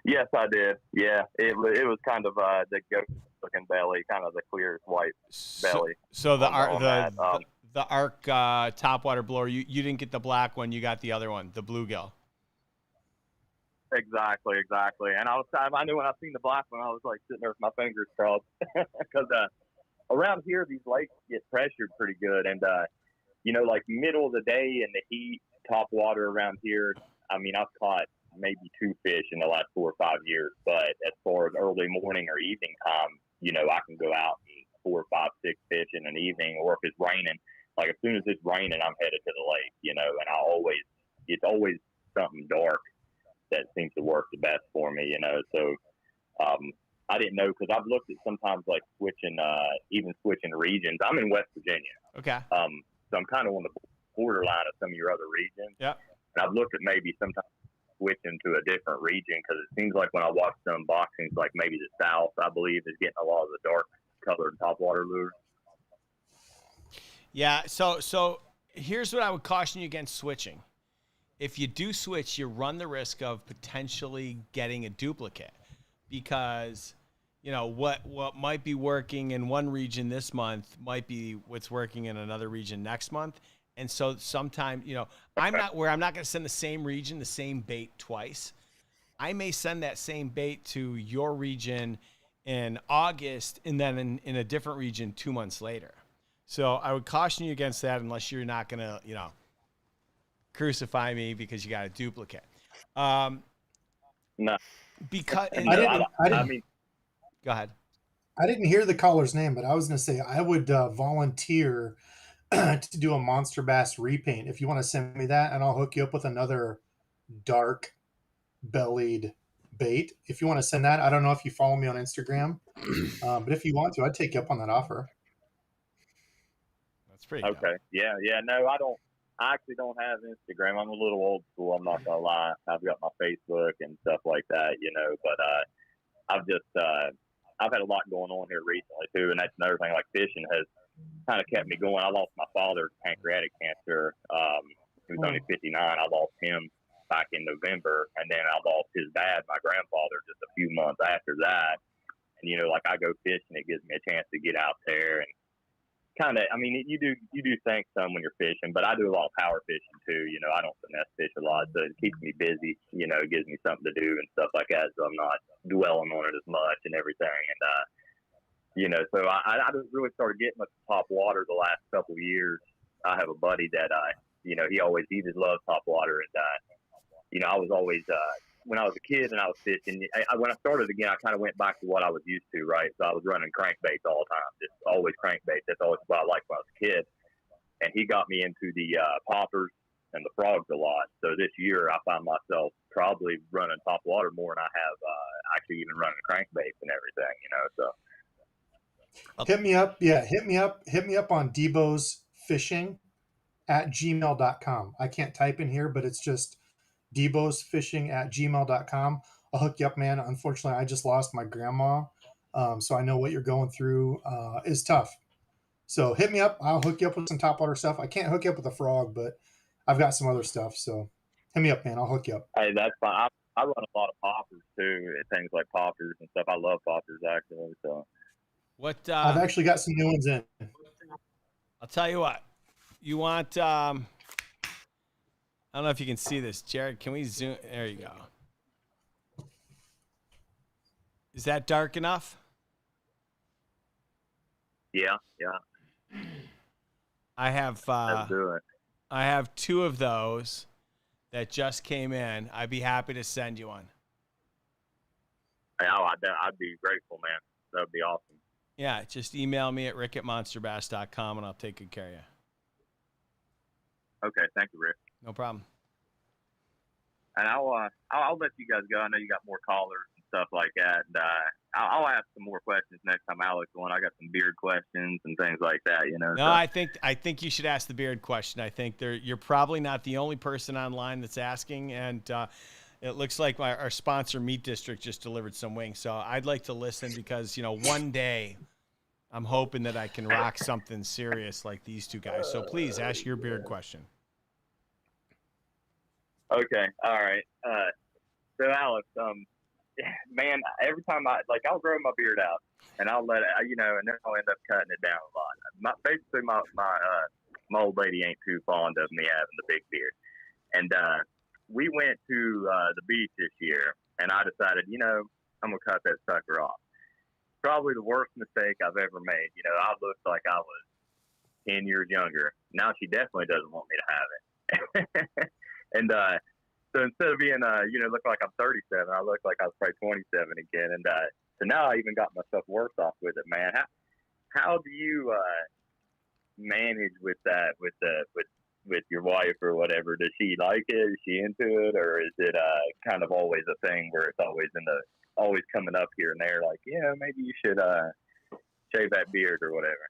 Yes, I did. Yeah, it was kind of the ghost-looking belly, kind of the clear white belly. So the the Arc topwater blower, you didn't get the black one, you got the other one, the bluegill. Exactly. And I knew when I seen the black one, I was like sitting there with my fingers crossed because around here these lakes get pressured pretty good, and like middle of the day in the heat, top water around here. I mean, I've caught maybe 2 fish in the last 4 or 5 years, but as far as early morning or evening time, I can go out and 4, 5, 6 fish in an evening, or if it's raining, like as soon as it's raining, I'm headed to the lake, and it's always something dark that seems to work the best for me, so I didn't know, because I've looked at sometimes like switching regions. I'm in West Virginia. Okay. So I'm kind of on the borderline of some of your other regions. Yeah. And I've looked at maybe sometimes switching to a different region, because it seems like when I watch some boxings, like maybe the South, I believe, is getting a lot of the dark colored topwater lures. Yeah. So here's what I would caution you against switching. If you do switch, you run the risk of potentially getting a duplicate, because what might be working in one region this month might be what's working in another region next month. And so sometimes, I'm not going to send the same region, the same bait twice. I may send that same bait to your region in August and then in a different region 2 months later. So I would caution you against that, unless you're not going to, crucify me because you got a duplicate. No, Because I mean, go ahead. I didn't hear the caller's name, but I was going to say I would volunteer to do a monster bass repaint. If you want to send me that, and I'll hook you up with another dark bellied bait. If you want to send that, I don't know if you follow me on Instagram, but if you want to, I'd take you up on that offer. That's pretty okay. Dope. Yeah. No, I don't. I actually don't have Instagram. I'm a little old school. I'm not gonna lie. I've got my Facebook and stuff like that, But I've just I've had a lot going on here recently too, and that's another thing. Like fishing has kind of kept me going. I lost my father to pancreatic cancer. He was only 59. I lost him back in November, and then I lost his dad, my grandfather, just a few months after that. And like I go fishing, it gives me a chance to get out there and kind of. I mean, you do think some when you're fishing, but I do a lot of power fishing too. I don't finesse fish a lot, so it keeps me busy. It gives me something to do and stuff like that, so I'm not dwelling on it as much and everything. And so I just really started getting with top water the last couple of years. I have a buddy that he just loves top water, and I was always when I was a kid and I was fishing. When I started again, I kind of went back to what I was used to, right? So I was running crankbaits all the time, just always crankbaits. That's always what I liked when I was a kid. And he got me into the poppers and the frogs a lot. So this year I find myself probably running top water more than I have actually even running crankbaits and everything, So Hit me up. Yeah, hit me up on DEBO'S FISHIng at gmail.com. I can't type in here, but it's just DEBO'S FISHIng at gmail.com. I'll hook you up, man. Unfortunately, I just lost my grandma, so I know what you're going through is tough. So hit me up. I'll hook you up with some topwater stuff. I can't hook you up with a frog, but I've got some other stuff. So hit me up, man. I'll hook you up. Hey, that's fine. I run a lot of poppers too, things like poppers and stuff. I love poppers actually. So What I've actually got some new ones in. I'll tell you what. You want? I don't know if you can see this, Jared. Can we zoom? There you go. Is that dark enough? yeah. I have. Let's do it. I have 2 of those that just came in. I'd be happy to send you one. I'd be grateful, man. That would be awesome. Yeah, just email me at rick@monsterbass.com and I'll take good care of you. Okay, thank you, Rick. No problem. And I'll let you guys go. I know you got more callers and stuff like that. And I'll ask some more questions next time Alex on. I got some beard questions and things like that. No, so. I think you should ask the beard question. I think you're probably not the only person online that's asking, and it looks like our sponsor Meat District just delivered some wings. So I'd like to listen because one day I'm hoping that I can rock something serious like these 2 guys. So please ask your beard question. Okay, all right. So Alex, man, every time I'll grow my beard out and I'll let it, and then I'll end up cutting it down a lot. Basically, my old lady ain't too fond of me having the big beard, and we went to the beach this year, and I decided, I'm gonna cut that sucker off. Probably the worst mistake I've ever made. I looked like I was 10 years younger. Now she definitely doesn't want me to have it. And so instead of being, look like I'm 37, I look like I was probably 27 again. And so now I even got myself worse off with it, man. How do you manage with that with your wife or whatever? Does she like it? Is she into it, or is it kind of always a thing where it's always coming up here and there? Like, maybe you should shave that beard or whatever.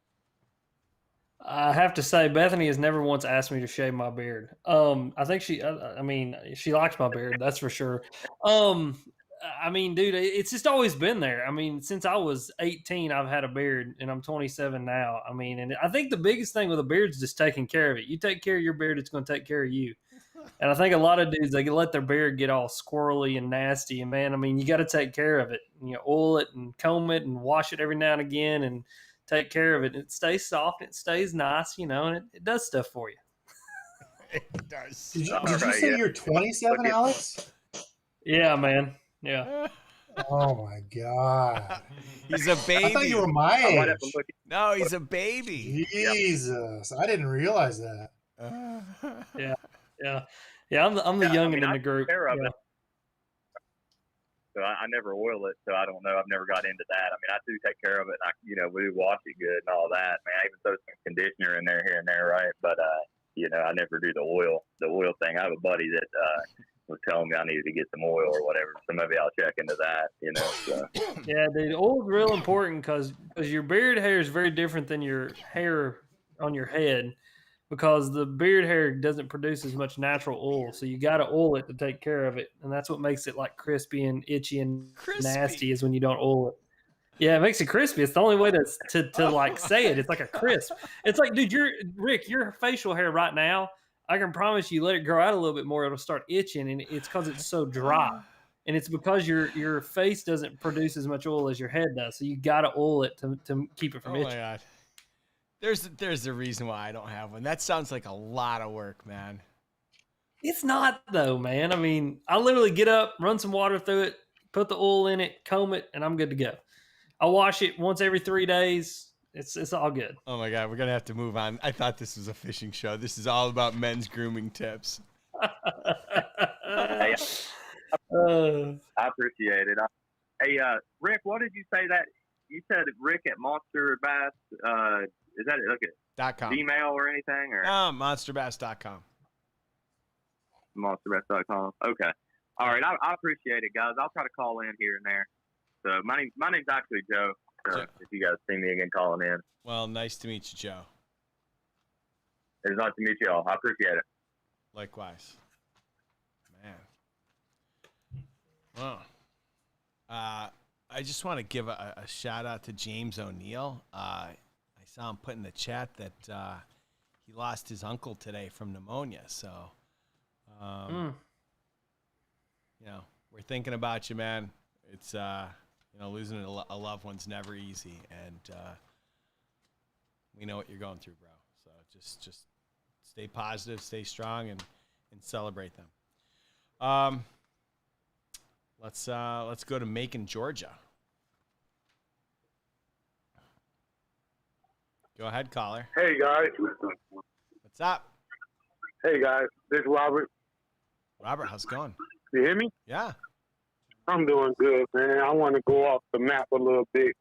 I have to say, Bethany has never once asked me to shave my beard. I think she likes my beard, that's for sure. Dude, it's just always been there. Since I was 18, I've had a beard, and I'm 27 now. And I think the biggest thing with a beard is just taking care of it. You take care of your beard, it's going to take care of you. And I think a lot of dudes, they let their beard get all squirrely and nasty. And man, you got to take care of it. Oil it and comb it and wash it every now and again and take care of it. It stays soft. It stays nice, and it does stuff for you. It does. Did you say you're 27, Alex? Yeah, man. Yeah. Oh my God. He's a baby. I thought you were my age. No, he's a baby. Jesus. I didn't realize that. Yeah. Yeah, yeah. I'm the youngin' in the group. Care of Yeah. it. So I never oil it, so I don't know. I've never got into that. I mean, I do take care of it. And we wash it good and all that. Man, I even throw some conditioner in there here and there, right? But I never do the oil thing. I have a buddy that was telling me I needed to get some oil or whatever, so maybe I'll check into that. So. Yeah, dude, oil's real important because your beard hair is very different than your hair on your head, because the beard hair doesn't produce as much natural oil, so you got to oil it to take care of it, and that's what makes it like crispy and itchy and nasty is when you don't oil it. Yeah, it makes it crispy. It's the only way to like say it. It's like a crisp. It's like, dude, Rick, your facial hair right now, I can promise you, let it grow out a little bit more, it'll start itching, and it's because it's so dry. And it's because your face doesn't produce as much oil as your head does. So you got to oil it to keep it from itching. Oh, my God. There's a reason why I don't have one. That sounds like a lot of work, man. It's not, though, man. I mean, I literally get up, run some water through it, put the oil in it, comb it, and I'm good to go. I wash it once every 3 days. It's all good. Oh, my God. We're going to have to move on. I thought this was a fishing show. This is all about men's grooming tips. I appreciate it. Hey, Rick, what did you say that you said? Rick at MONSTERBASS. Is that it? .com. Email or anything? Or MonsterBass.com. MonsterBass.com. Okay. All right. I appreciate it, guys. I'll try to call in here and there. So my name's actually Joe. So if you guys see me again calling in, Well, nice to meet you, Joe. it's nice to meet you all. I appreciate it. Likewise. Man. Well, I just want to give a shout out to James O'Neill. I saw him put in the chat that he lost his uncle today from pneumonia. So, we're thinking about you, man. It's losing a loved one's never easy, and we know what you're going through, bro. So just stay positive, stay strong, and celebrate them. Let's go to Macon, Georgia. Go ahead, caller. Hey guys. What's up? Hey guys. This is Robert. Robert, how's it going? You hear me? Yeah. I'm doing good, man. I want to go off the map a little bit,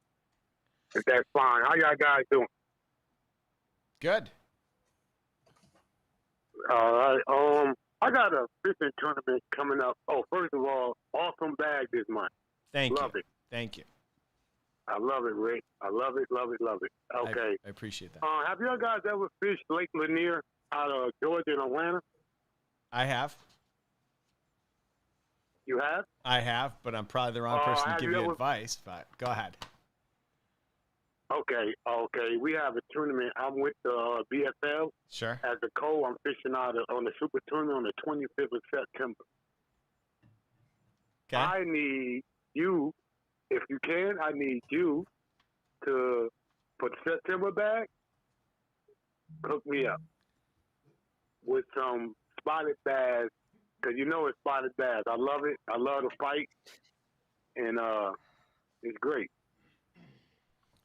if that's fine. How y'all guys doing? Good. All right. I got a fishing tournament coming up. Oh, first of all, awesome bag this month. Thank Love you. it. Thank you. I love it, Rick. I love it, love it, love it. Okay. I appreciate that. Have y'all guys ever fished Lake Lanier out of Georgia and Atlanta? I have. You have? I have, but I'm probably the wrong person to have give you you ever- advice, but go ahead. Okay. We have a tournament. I'm with the BFL. Sure. As a co, I'm fishing out on the Super Tournament on the 25th of September. Okay. I need you, if you can, I need you to, for the September bag, hook me up with some spotted bass, because you know it's spotted bass. I love it. I love the fight, and it's great.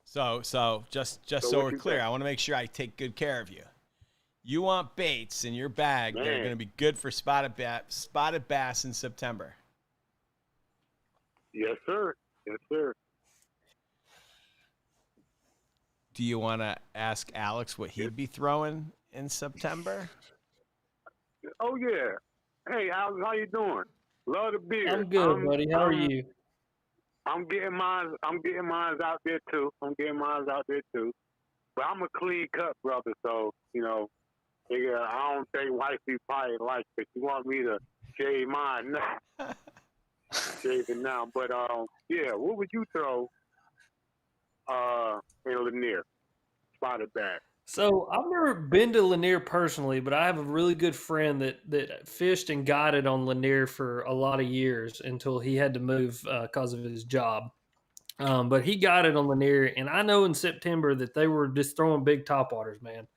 So just so what we're you clear, think? I want to make sure I take good care of you. You want baits in your bag that are Man. going to be good for spotted bass in September. Yes, sir. Yes, sir. Do you want to ask Alex what he'd be throwing in September? Oh, yeah. Hey, Alex, how you doing? Love the beer. I'm good, buddy. How are you? I'm getting mine out there too. But I'm a clean cut brother, so nigga, I don't think wifey probably like it. You want me to shave mine now? Shave it now. But yeah, what would you throw in Lanier? Spotted back. So I've never been to Lanier personally, but I have a really good friend that fished and guided on Lanier for a lot of years until he had to move because of his job. But he guided on Lanier, and I know in September that they were just throwing big topwaters, man.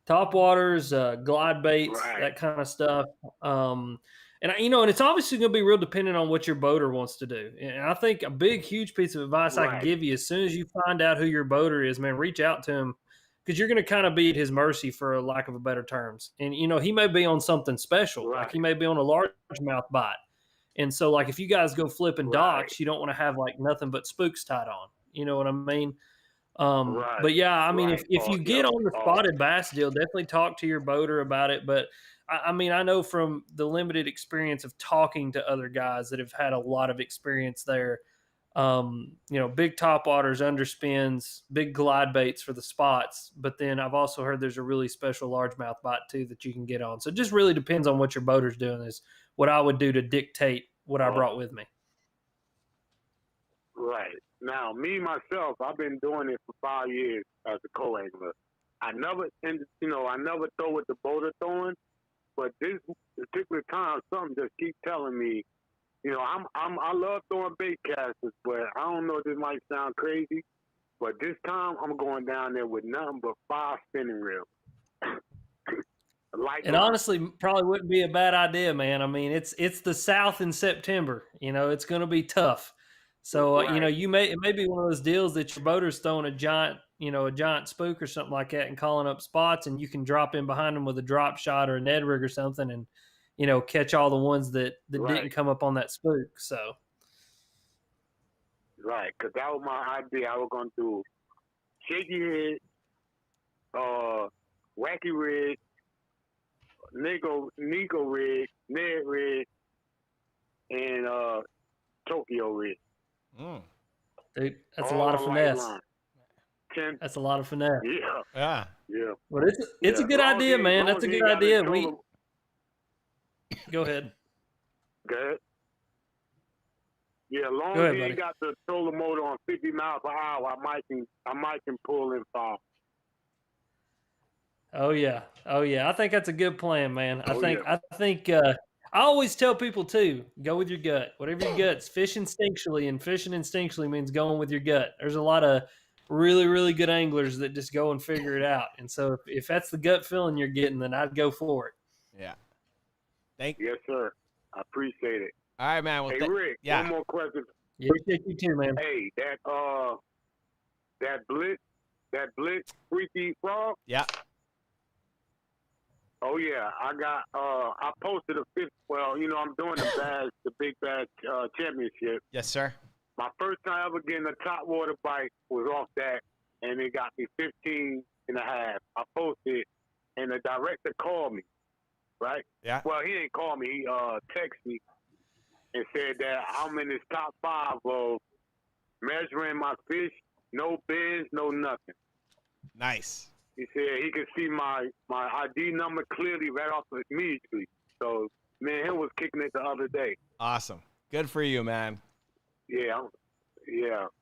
Topwaters, glide baits, Right. that kind of stuff. And it's obviously going to be real dependent on what your boater wants to do. And I think a big, huge piece of advice I can Right. give you, as soon as you find out who your boater is, man, reach out to him. because you're going to kind of be at his mercy for a lack of a better terms. And, you know, he may be on something special. Right. Like he may be on a largemouth bite. And so, like, if you guys go flipping Right. docks, you don't want to have like nothing but spooks tied on. You know what I mean? Right. But yeah, I mean, Right. if you get Yep. on the spotted bass deal, definitely talk to your boater about it. But I mean, I know from the limited experience of talking to other guys that have had a lot of experience there, you know, big top waters, underspins, big glide baits for the spots. But then I've also heard there's a really special largemouth bite too that you can get on. So it just really depends on what your boater's doing is what I would do to dictate what I brought with me. Right. Now, me, myself, I've been doing it for 5 years as a co-angler. I never throw what the boater throwing, but this particular time, something just keeps telling me, you know, I love throwing bait casters, but I don't know if this might sound crazy, but this time I'm going down there with nothing but 5 spinning reels. It honestly probably wouldn't be a bad idea, man. I mean, it's the South in September. You know, it's going to be tough. So you know, it may be one of those deals that your boater's throwing a giant spook or something like that and calling up spots, and you can drop in behind them with a drop shot or a Ned rig or something, and you know, catch all the ones that didn't come up on that spook. So right, because that was my idea. I was going to do shaky head, wacky rig, Nico rig, Ned rig, and Tokyo rig. Dude, that's a lot of finesse. That's a lot of finesse. Yeah. But it's a good idea, man. That's a good idea. Go ahead. Good. Yeah, as long as you got the solar motor on 50 miles per hour, I might can pull in 5. Oh yeah. I think that's a good plan, man. I think I always tell people too, go with your gut. Whatever your gut's, fish instinctually, and fishing instinctually means going with your gut. There's a lot of really, really good anglers that just go and figure it out. And so if that's the gut feeling you're getting, then I'd go for it. Yeah. Yes, sir. I appreciate it. All right, man. Well, hey, Rick, one more question. Yeah, appreciate you too, man. Hey, that blitz 3 feet frog. Yeah. Oh yeah, I posted a 5th. Well, you know, I'm doing the big bass championship. Yes, sir. My first time ever getting a top water bite was off that, and it got me 15 and a half. I posted, and the director called me, right? Yeah. Well, he didn't call me. He texted me and said that I'm in his top 5 of measuring my fish, no bends, no nothing. Nice. He said he could see my ID number clearly right off of immediately. So, man, him was kicking it the other day. Awesome. Good for you, man. Yeah.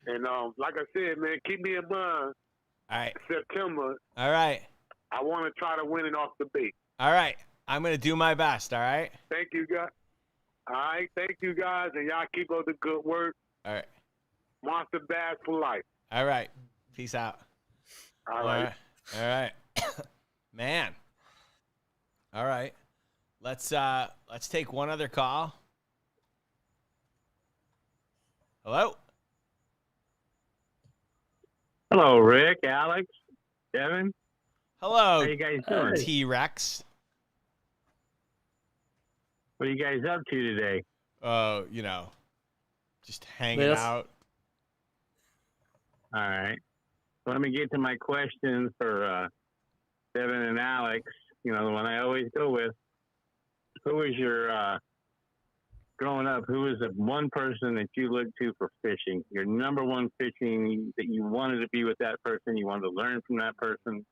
And like I said, man, keep me in mind. All right. September. All right. I want to try to win it off the bait. All right. I'm going to do my best, all right? Thank you, guys. All right. Thank you, guys, and y'all keep up the good work. All right. Monster Bass for life. All right. Peace out. All right. All right. Man. All right. Let's take one other call. Hello? Hello, Rick, Alex, Devin. Hello, how you guys doing? T-Rex. What are you guys up to today? You know, just hanging out. All right. Let me get to my questions for Devin and Alex. You know, the one I always go with. Who was your, growing up, who was the one person that you looked to for fishing? Your number one fishing that you wanted to be with that person, you wanted to learn from that person?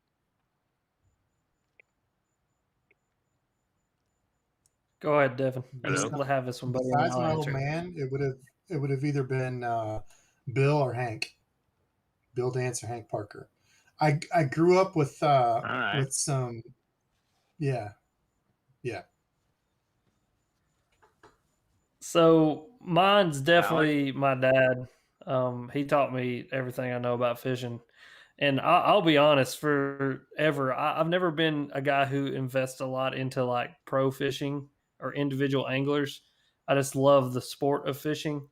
Go ahead, Devin. Hello? I'll have this one, buddy. Besides my old man, it would have either been Bill or Hank. Bill Dance or Hank Parker. I grew up with some, yeah. So mine's definitely my dad. He taught me everything I know about fishing. And I'll be honest, forever, I've never been a guy who invests a lot into like pro fishing or individual anglers. I just love the sport of fishing.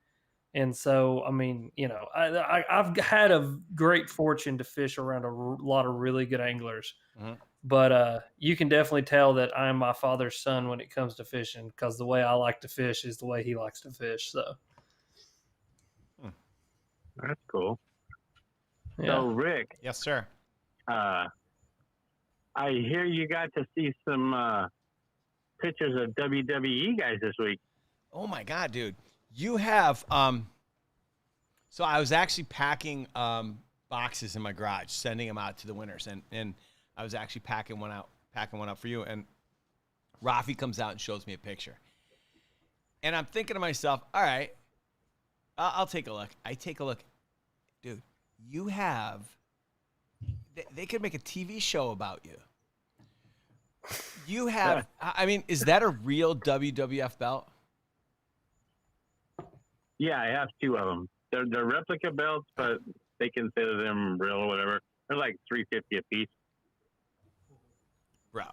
And so, I mean, you know, I've had a great fortune to fish around a lot of really good anglers. But you can definitely tell that I am my father's son when it comes to fishing, because the way I like to fish is the way he likes to fish. So That's cool. yeah. So, Rick, Yes, sir. I hear you got to see some pictures of WWE guys this week. Oh my God, dude. You have so I was actually packing boxes in my garage, sending them out to the winners, and I was actually packing one out for you, and Rafi comes out and shows me a picture. And I'm thinking to myself, all right, I'll take a look. I take a look. Dude, you have they could make a TV show about you. You have I mean, is that a real WWF belt? Yeah, I have 2 of them. They're replica belts, but they consider them real or whatever. They're like $350 a piece. Bro.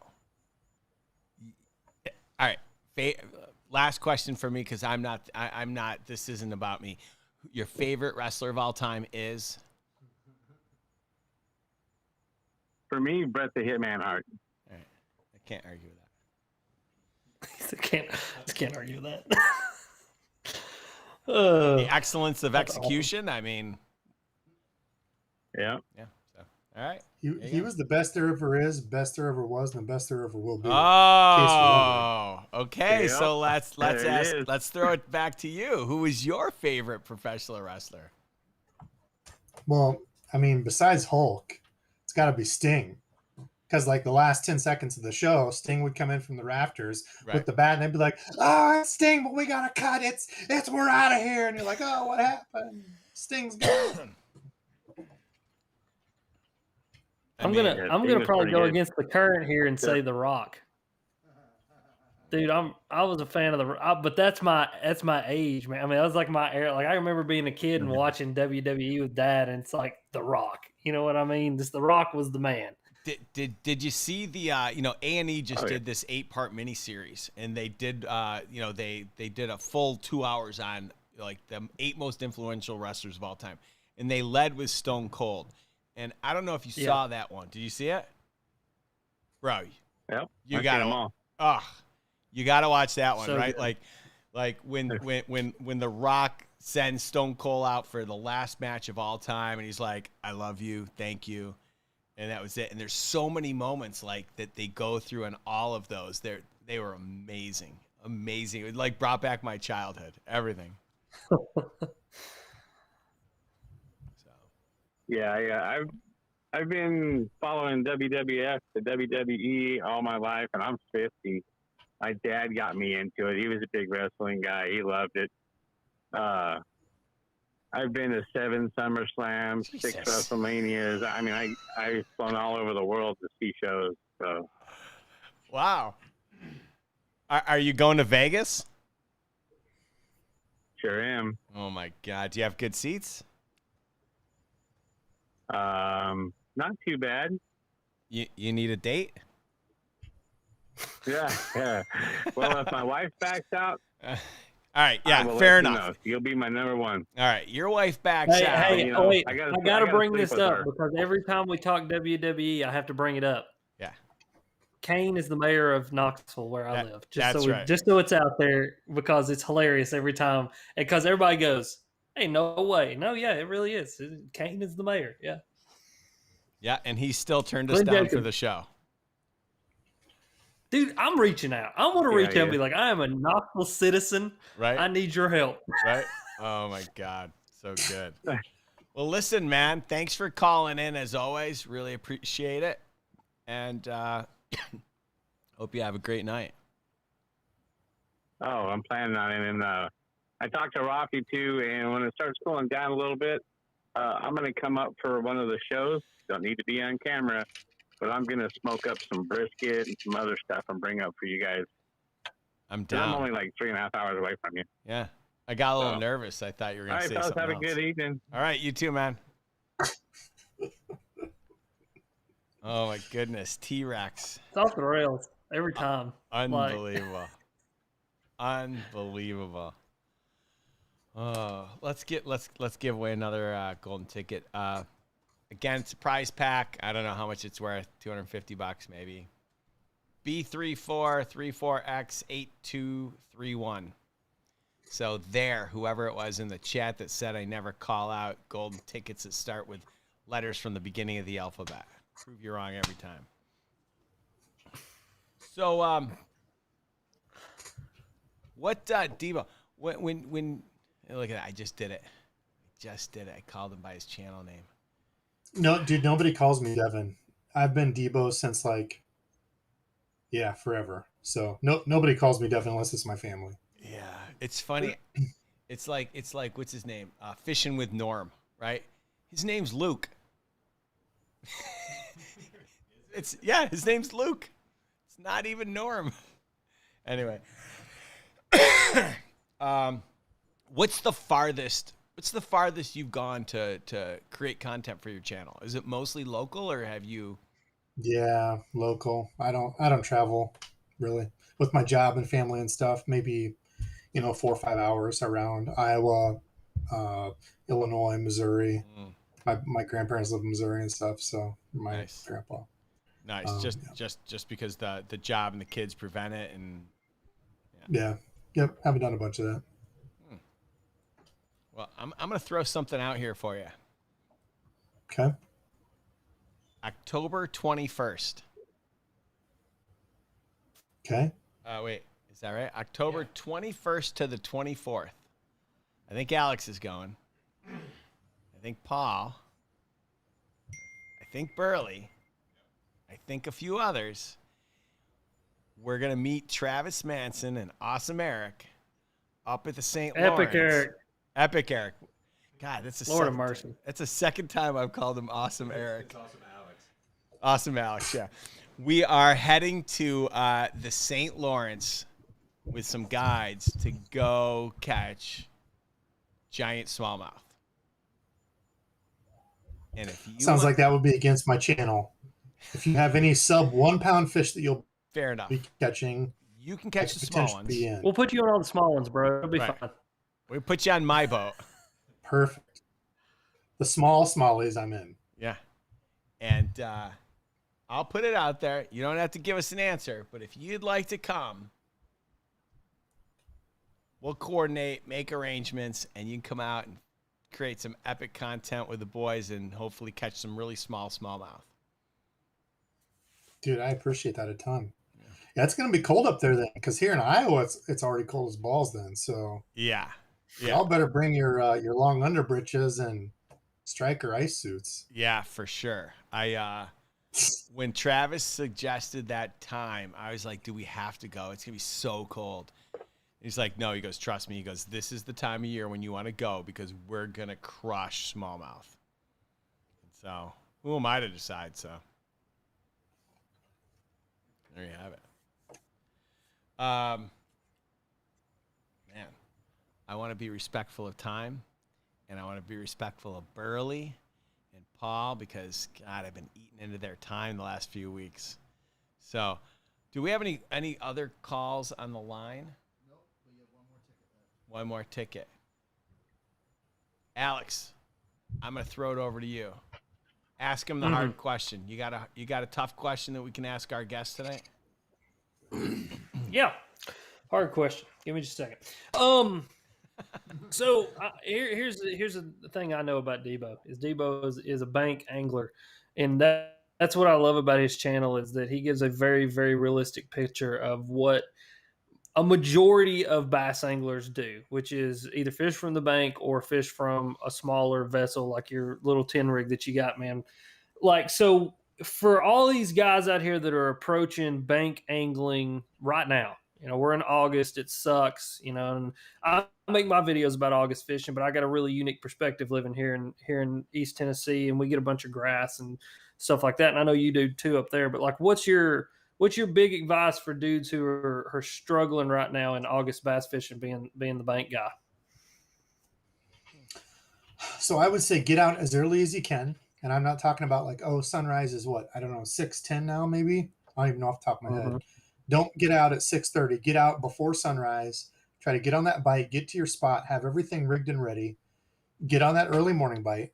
All right. Last question for me, because I'm not, this isn't about me. Your favorite wrestler of all time is? For me, Bret the Hitman Hart. All right. I can't argue with that. can't argue with that. The excellence of execution. Awesome. I mean, yeah. So, all right. He was the best there ever is, best there ever was, and the best there ever will be. Oh, okay. Yep. So let's throw it back to you. Who is your favorite professional wrestler? Well, I mean, besides Hulk, it's got to be Sting. Because like the last 10 seconds of the show, Sting would come in from the rafters with the bat, and they'd be like, "Oh, it's Sting, but we gotta cut. It's we're out of here." And you're like, "Oh, what happened? Sting's gone." I'm gonna probably go against the current here and say The Rock. Dude, I was a fan of but that's my age, man. I mean, that was like my era. Like I remember being a kid and watching WWE with Dad, and it's like The Rock. You know what I mean? The Rock was the man. Did you see the A&E just did this 8-part miniseries, and they did they did a full 2 hours on like the 8 most influential wrestlers of all time, and they led with Stone Cold, and I don't know if you saw that one. Did you see it, bro? Yep. You got them all. You got to watch that one, so right? Good. Like when The Rock sends Stone Cold out for the last match of all time, and he's like, "I love you, thank you." And that was it. And there's so many moments like that they go through, and all of those, they were amazing. It like brought back my childhood, everything. Yeah. I've been following WWF to WWE all my life, and I'm 50. My dad got me into it. He was a big wrestling guy. He loved it. I've been to 7 SummerSlams, 6 WrestleManias. I mean, I've flown all over the world to see shows. So, wow. Are you going to Vegas? Sure am. Oh my God! Do you have good seats? Not too bad. You need a date? Yeah. Well, if my wife backs out. All right, yeah, fair enough. You'll be my number one. All right, your wife backs out. Hey, wait, I gotta bring this up because every time we talk WWE, I have to bring it up. Yeah. Kane is the mayor of Knoxville, where I live. Right. Just so it's out there, because it's hilarious every time, and because everybody goes, "Hey, no way, no, yeah, it really is. Kane is the mayor." Yeah. Yeah, and he still turned us down for the show. Dude, I'm reaching out. I want to reach out and be like, I am a Knoxville citizen. Right. I need your help. Right. Oh, my God. So good. Well, listen, man, thanks for calling in as always. Really appreciate it. And hope you have a great night. Oh, I'm planning on it. And I talked to Rafi, too, and when it starts cooling down a little bit, I'm going to come up for one of the shows. Don't need to be on camera. But I'm going to smoke up some brisket and some other stuff and bring up for you guys. I'm down. I'm only like 3.5 hours away from you. Yeah. I got a little nervous. I thought you were going to say something else. Have a good evening. All right. You too, man. Oh, my goodness. T-Rex. It's off the rails every time. Unbelievable. Unbelievable. Let's give away another golden ticket. Again, it's a prize pack. I don't know how much it's worth. $250 maybe. B3434X8231. So there, whoever it was in the chat that said I never call out golden tickets that start with letters from the beginning of the alphabet. Prove you wrong every time. So, what, Deebo, when look at that, I just did it. I called him by his channel name. No, dude, nobody calls me Devin. I've been Deebo since forever. So nobody calls me Devin unless it's my family. Yeah, it's funny. It's like what's his name? Fishing with Norm, right? His name's Luke. His name's Luke. It's not even Norm. Anyway, what's the farthest you've gone to create content for your channel? Is it mostly local, or have you? Yeah, local. I don't travel really with my job and family and stuff. Maybe 4 or 5 hours around Iowa, Illinois, Missouri. My grandparents live in Missouri and stuff, so my grandpa. Nice. Just because the job and the kids prevent it, and yep, haven't done a bunch of that. Well, I'm gonna throw something out here for you. Okay. October 21st. Okay. Wait, is that right? October 21st to the 24th. I think Alex is going. I think Paul. I think Burley. I think a few others. We're going to meet Travis Manson and Awesome Eric up at the St. Lawrence. Epic Eric. God, that's Lord of mercy. That's the second time I've called him Awesome Eric. It's Awesome Alex. Awesome Alex, yeah. We are heading to the St. Lawrence with some guides to go catch giant smallmouth. And if you sounds like that would be against my channel. If you have any sub 1 pound fish that you'll be catching, you can catch the small ones. We'll put you on all the small ones, bro. It'll be fine. We'll put you on my boat. Perfect. The smallies I'm in. Yeah. And I'll put it out there. You don't have to give us an answer, but if you'd like to come, we'll coordinate, make arrangements, and you can come out and create some epic content with the boys and hopefully catch some really smallmouth. Dude, I appreciate that a ton. Yeah, it's going to be cold up there then, because here in Iowa, it's already cold as balls then. So yeah. Y'all better bring your long underbreeches and striker ice suits. Yeah, for sure. When Travis suggested that time, I was like, do we have to go? It's going to be so cold. He's like, no, he goes, trust me. He goes, this is the time of year when you want to go because we're going to crush smallmouth. So who am I to decide? So there you have it. Man, I want to be respectful of time, and I want to be respectful of Burley and Paul because, God, I've been eating into their time the last few weeks. So do we have any other calls on the line? Nope, we have one more ticket left. One more ticket. Alex, I'm going to throw it over to you. Ask him the hard question. You got a tough question that we can ask our guest tonight? Yeah. Hard question. Give me just a second. So here's the thing I know about Deebo is Deebo is a bank angler, and that's what I love about his channel is that he gives a very, very realistic picture of what a majority of bass anglers do, which is either fish from the bank or fish from a smaller vessel like your little 10 rig that you got, man. Like, so for all these guys out here that are approaching bank angling right now, we're in August, it sucks, and I make my videos about August fishing, but I got a really unique perspective living here in East Tennessee, and we get a bunch of grass and stuff like that. And I know you do too up there, but like, what's your big advice for dudes who are struggling right now in August bass fishing, being the bank guy? So I would say get out as early as you can. And I'm not talking about sunrise is what? I don't know, 6:10 now maybe? I don't even know off the top of my head. Don't get out at 6:30. Get out before sunrise. Try to get on that bite, get to your spot, have everything rigged and ready, get on that early morning bite.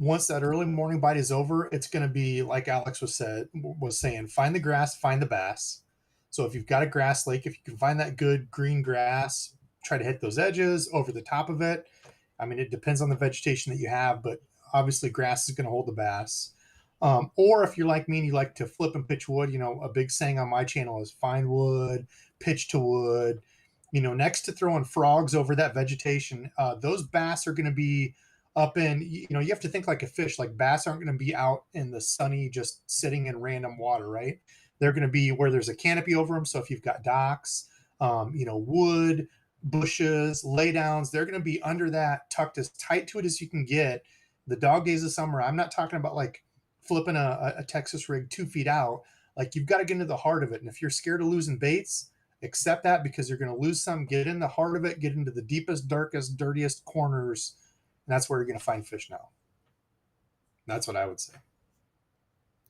Once that early morning bite is over, it's going to be like Alex was saying, find the grass, find the bass. So if you've got a grass lake, if you can find that good green grass, try to hit those edges over the top of it. I mean, it depends on the vegetation that you have, but obviously grass is going to hold the bass. Or if you're like me and you like to flip and pitch wood, a big saying on my channel is find wood, pitch to wood. Next to throwing frogs over that vegetation, those bass are going to be up in, you have to think like a fish. Like bass aren't going to be out in the sunny, just sitting in random water, right? They're going to be where there's a canopy over them. So if you've got docks, wood, bushes, laydowns, they're going to be under that, tucked as tight to it as you can get. The dog days of summer, I'm not talking about like flipping a Texas rig 2 feet out. Like you've got to get into the heart of it. And if you're scared of losing baits, accept that, because you're going to lose some. Get in the heart of it, get into the deepest, darkest, dirtiest corners, and that's where you're going to find fish now. That's what I would say.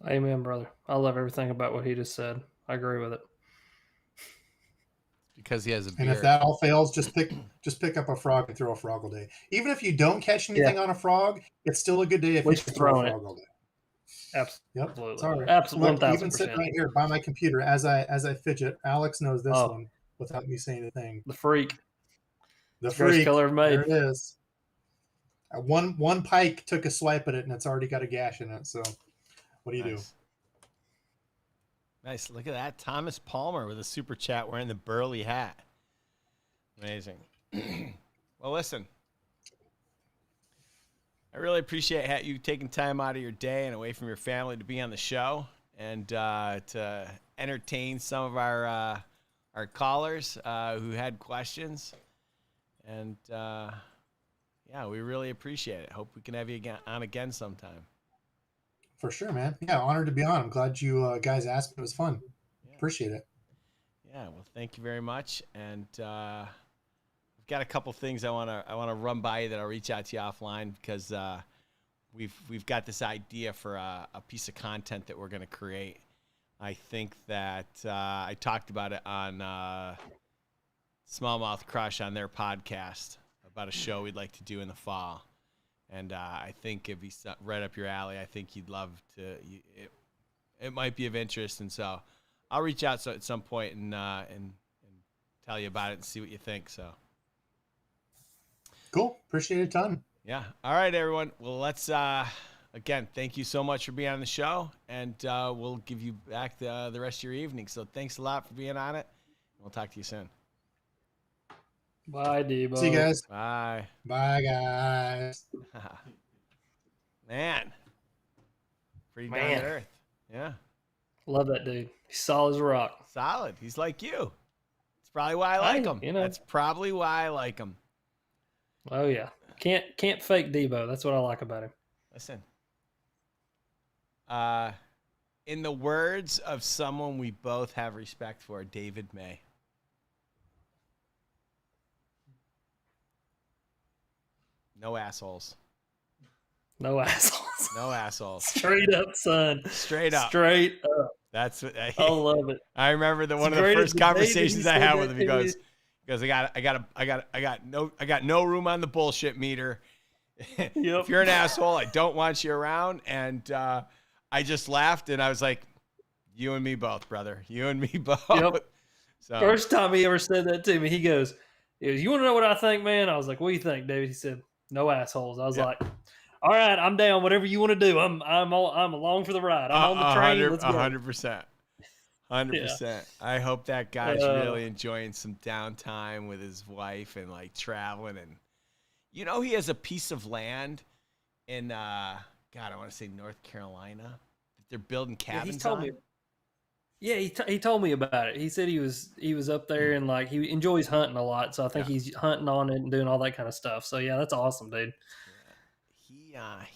Amen, brother. I love everything about what he just said. I agree with it. Because he has a beard. And if that all fails, just pick up a frog and throw a frog all day. Even if you don't catch anything on a frog, it's still a good day if you throw a frog all day. Absolutely. Yep. Sorry. Absolutely. Look, even sitting right here by my computer as I fidget, Alex knows this one without me saying a thing. The freak. The freak. Color made. There it is. One pike took a swipe at it and it's already got a gash in it. So what do you do? Nice. Look at that. Thomas Palmer with a super chat wearing the Burley hat. Amazing. Well, listen. I really appreciate you taking time out of your day and away from your family to be on the show and to entertain some of our callers who had questions. And, we really appreciate it. Hope we can have you on again sometime. For sure, man. Yeah, honored to be on. I'm glad you guys asked. It was fun. Yeah. Appreciate it. Yeah, well, thank you very much. And we've got a couple things I want to run by you that I'll reach out to you offline, because we've got this idea for a piece of content that we're going to create. I think that I talked about it on Smallmouth Crush on their podcast about a show we'd like to do in the fall. And I think it'd be right up your alley. I think you'd love to. It might be of interest, and so I'll reach out at some point and tell you about it and see what you think. So cool. Appreciate it a ton. Yeah. All right, everyone. Well, let's again. Thank you so much for being on the show, and we'll give you back the rest of your evening. So thanks a lot for being on it. We'll talk to you soon. Bye, Deebo. See you guys. Bye. Bye, guys. Man. Pretty down to earth. Yeah. Love that dude. He's solid as a rock. Solid. He's like you. That's probably why I like him. That's probably why I like him. Oh, yeah. Can't fake Deebo. That's what I like about him. Listen. In the words of someone we both have respect for, David May. No assholes. No assholes. No assholes. Straight up, son. Straight up. Straight up. That's what I love it. I remember one of the first conversations I had with him. He goes, I got no room on the bullshit meter. Yep. If you're an asshole, I don't want you around. And I just laughed and I was like, you and me both, brother. You and me both. Yep. So first time he ever said that to me, he goes, you want to know what I think, man? I was like, what do you think, David? He said, no assholes. I was like, all right, I'm down. Whatever you want to do. I'm along for the ride. I'm on the train. Let's go. 100%. 100%. Yeah. I hope that guy's really enjoying some downtime with his wife and like traveling. And he has a piece of land in I want to say North Carolina that they're building cabins on. He told me about it. He said he was up there and like he enjoys hunting a lot, so I think he's hunting on it and doing all that kind of stuff. So yeah, that's awesome, dude.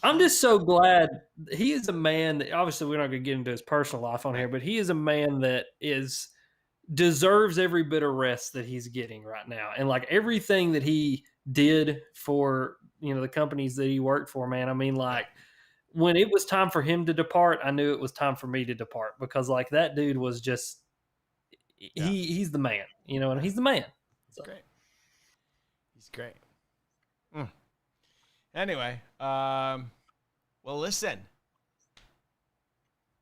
I'm just so glad he is a man that obviously we're not going to get into his personal life on here, but he is a man that deserves every bit of rest that he's getting right now, and like everything that he did for the companies that he worked for, man. I mean, like. When it was time for him to depart, I knew it was time for me to depart, because like that dude was just, he's the man, and he's the man. So. Great. He's great. Anyway, well, listen.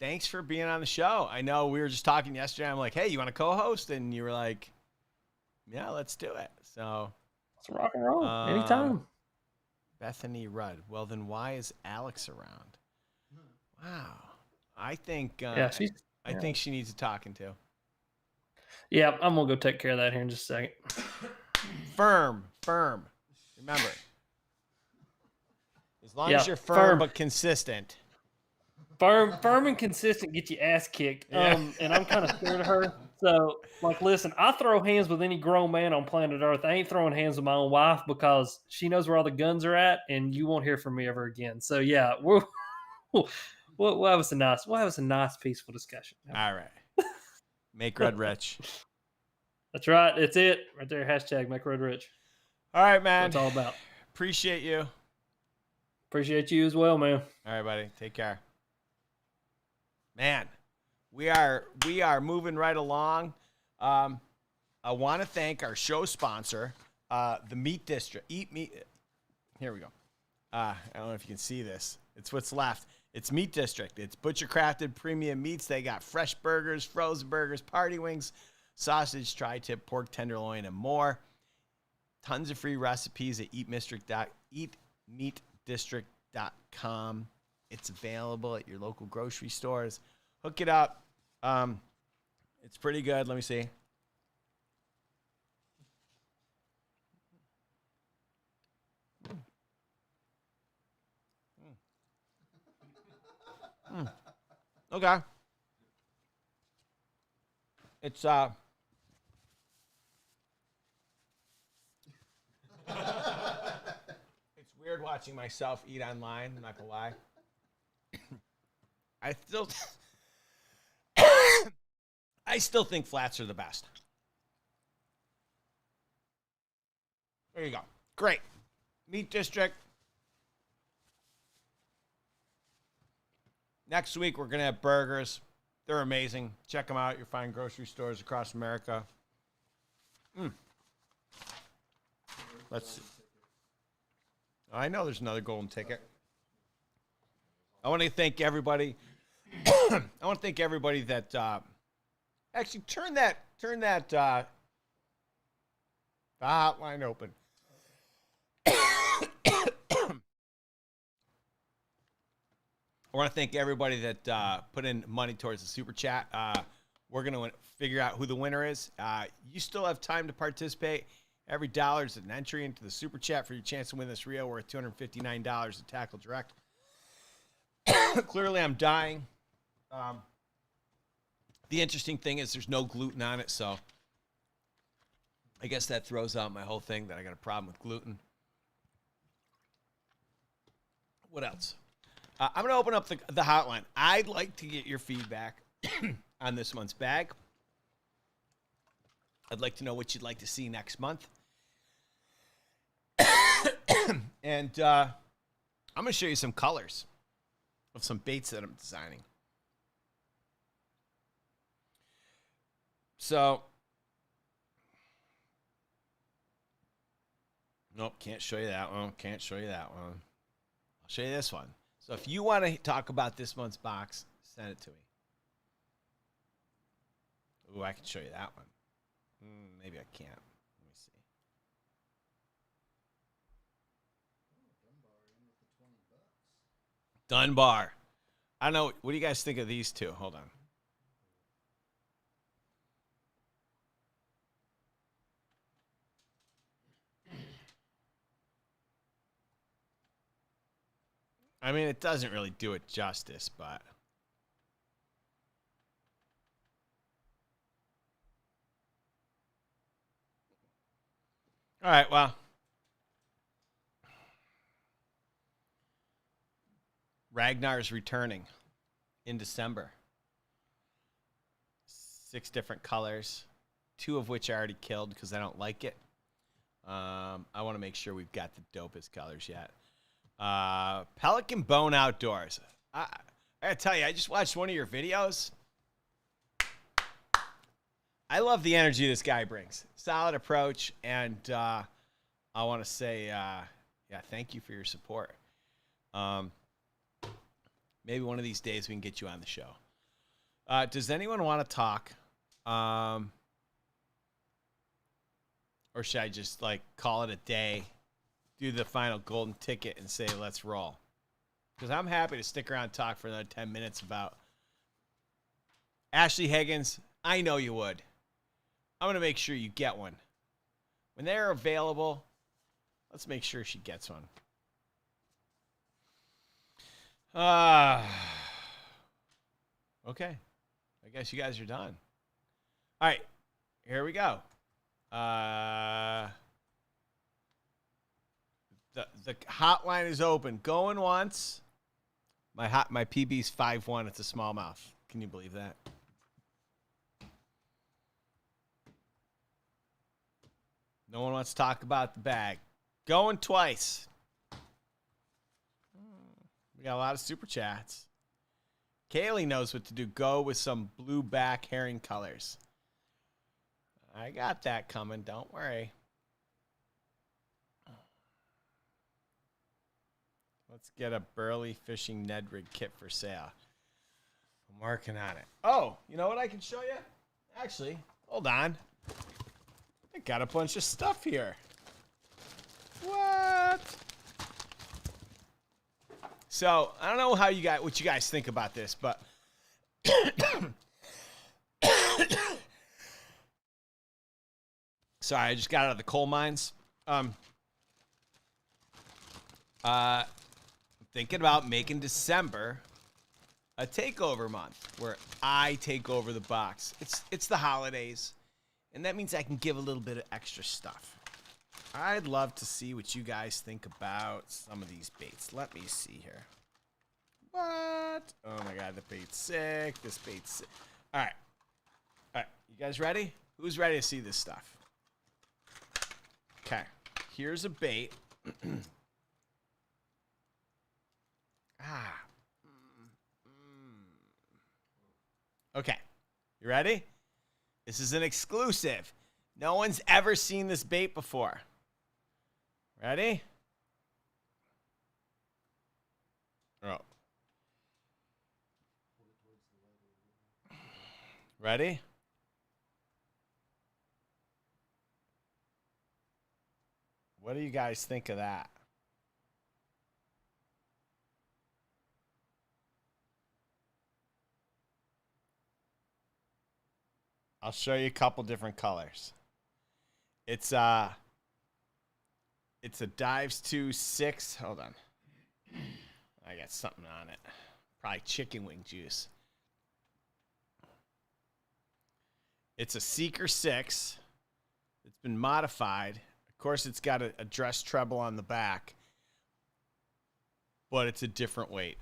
Thanks for being on the show. I know we were just talking yesterday. I'm like, hey, you want to co-host? And you were like, yeah, let's do it. So let's rock and roll anytime. Bethany Rudd. Well, then why is Alex around? Wow. I think I think she needs a talking to. Yeah, I'm gonna go take care of that here in just a second. Firm. Remember, as long as you're firm but consistent. Firm and consistent get your ass kicked. And I'm kind of scared of her. So, like, listen, I throw hands with any grown man on planet Earth. I ain't throwing hands with my own wife because she knows where all the guns are at, and you won't hear from me ever again. So, yeah, we'll have us a nice, peaceful discussion. All right. Make Red rich. That's right. It's it right there. Hashtag make Red rich. All right, man. That's all about. Appreciate you. Appreciate you as well, man. All right, buddy. Take care. Man, we are moving right along. I want to thank our show sponsor, the Meat District. Eat Meat. Here we go. I don't know if you can see this. It's what's left. It's Meat District. It's butcher crafted premium meats. They got fresh burgers, frozen burgers, party wings, sausage, tri-tip, pork tenderloin, and more. Tons of free recipes at eatmeatdistrict.com. It's available at your local grocery stores. Hook it up. It's pretty good. Let me see. Okay. It's it's weird watching myself eat online, I'm not gonna lie. I still think flats are the best. There you go. Great. Meat District. Next week, we're going to have burgers. They're amazing. Check them out at your fine grocery stores across America. Let's see. I know there's another golden ticket. I want to thank everybody. I want to thank everybody that actually turn that hotline open. I want to thank everybody that put in money towards the super chat. We're going to figure out who the winner is. You still have time to participate. Every dollar is an entry into the super chat for your chance to win this reel worth $259 at Tackle Direct. Clearly, I'm dying. The interesting thing is there's no gluten on it, so I guess that throws out my whole thing that I got a problem with gluten. What else? I'm going to open up the hotline. I'd like to get your feedback on this month's bag. I'd like to know what you'd like to see next month. And I'm going to show you some colors of some baits that I'm designing. So, nope, can't show you that one. Can't show you that one. I'll show you this one. So if you want to talk about this month's box, send it to me. Ooh, I can show you that one. Maybe I can't. Let me see. Dunbar. I don't know. What do you guys think of these two? Hold on. I mean, it doesn't really do it justice, but all right, well, Ragnar's returning in December. 6 different colors, 2 of which I already killed because I don't like it. I want to make sure we've got the dopest colors yet. Pelican Bone Outdoors. I gotta tell you, I just watched one of your videos. I love the energy this guy brings. Solid approach, and I want to say, yeah, thank you for your support. Maybe one of these days we can get you on the show. Does anyone want to talk? Or should I just like call it a day, do the final golden ticket, and say let's roll? Because I'm happy to stick around and talk for another 10 minutes about Ashley Higgins. I know you would. I'm going to make sure you get one. When they're available, let's make sure she gets one. Okay. I guess you guys are done. All right. Here we go. The hotline is open. Going once. My PB's 5'1". It's a smallmouth. Can you believe that? No one wants to talk about the bag. Going twice. We got a lot of super chats. Kaylee knows what to do. Go with some blue back herring colors. I got that coming. Don't worry. Let's get a burley fishing Ned rig kit for sale. I'm working on it. Oh, you know what I can show you? Actually, hold on. I got a bunch of stuff here. What? So, I don't know what you guys think about this, but sorry, I just got out of the coal mines. Thinking about making December a takeover month where I take over the box. It's the holidays, and that means I can give a little bit of extra stuff. I'd love to see what you guys think about some of these baits. Let me see here. What? Oh my god, the bait's sick. This bait's sick. All right. All right. You guys ready? Who's ready to see this stuff? Okay. Here's a bait. Okay. You ready? This is an exclusive. No one's ever seen this bait before. Ready? Oh. Ready? What do you guys think of that? I'll show you a couple different colors. It's a Dives 2-6. Hold on. I got something on it. Probably chicken wing juice. It's a Seeker 6. It's been modified. Of course, it's got a dress treble on the back. But it's a different weight.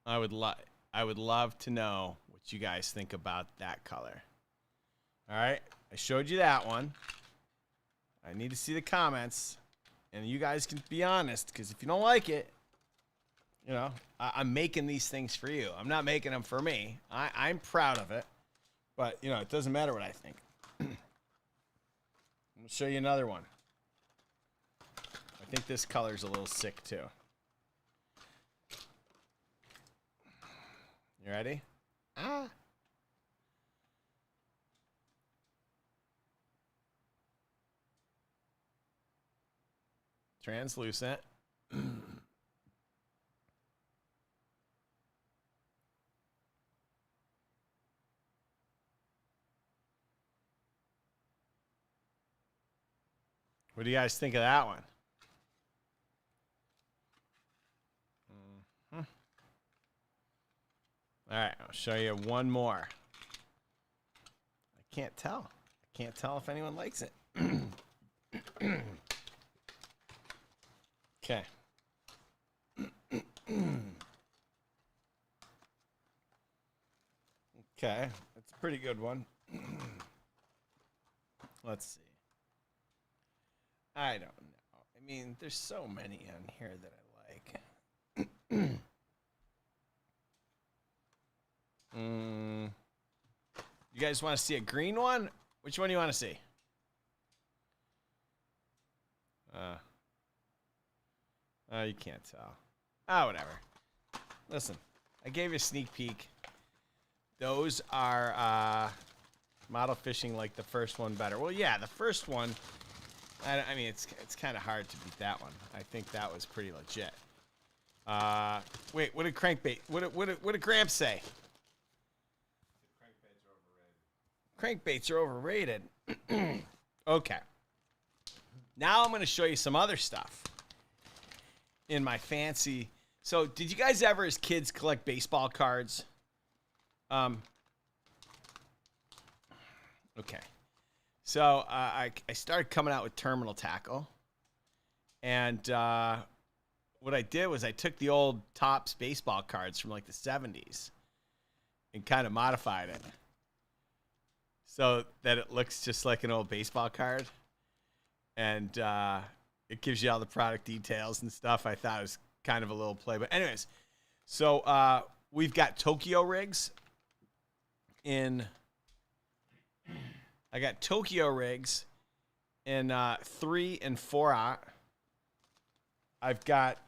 I would love to know what you guys think about that color. All right. I showed you that one. I need to see the comments. And you guys can be honest, because if you don't like it, you know, I'm making these things for you. I'm not making them for me. I'm proud of it. But, you know, it doesn't matter what I think. I'm going to show you another one. I think this color's a little sick, too. You ready? Translucent. What do you guys think of that one? All right, I'll show you one more. I can't tell. I can't tell if anyone likes it. Okay. Okay, that's a pretty good one. Let's see. I don't know. I mean, there's so many on here that I like. You guys want to see a green one? Which one do you want to see? You can't tell. Whatever. Listen, I gave you a sneak peek. Those are model fishing like the first one better. Well, yeah, the first one, I mean, it's kind of hard to beat that one. I think that was pretty legit. Wait, what did crankbait? What did Gramps say? Crankbaits are overrated. Okay. Now I'm going to show you some other stuff in my fancy. So, did you guys ever, as kids, collect baseball cards? Okay. So, I started coming out with terminal tackle. And what I did was I took the old Topps baseball cards from like the 70s and kind of modified it so that it looks just like an old baseball card. And it gives you all the product details and stuff. I thought it was kind of a little play. But anyways, so we've got Tokyo rigs in... I got Tokyo rigs in 3 and 4/0. I've got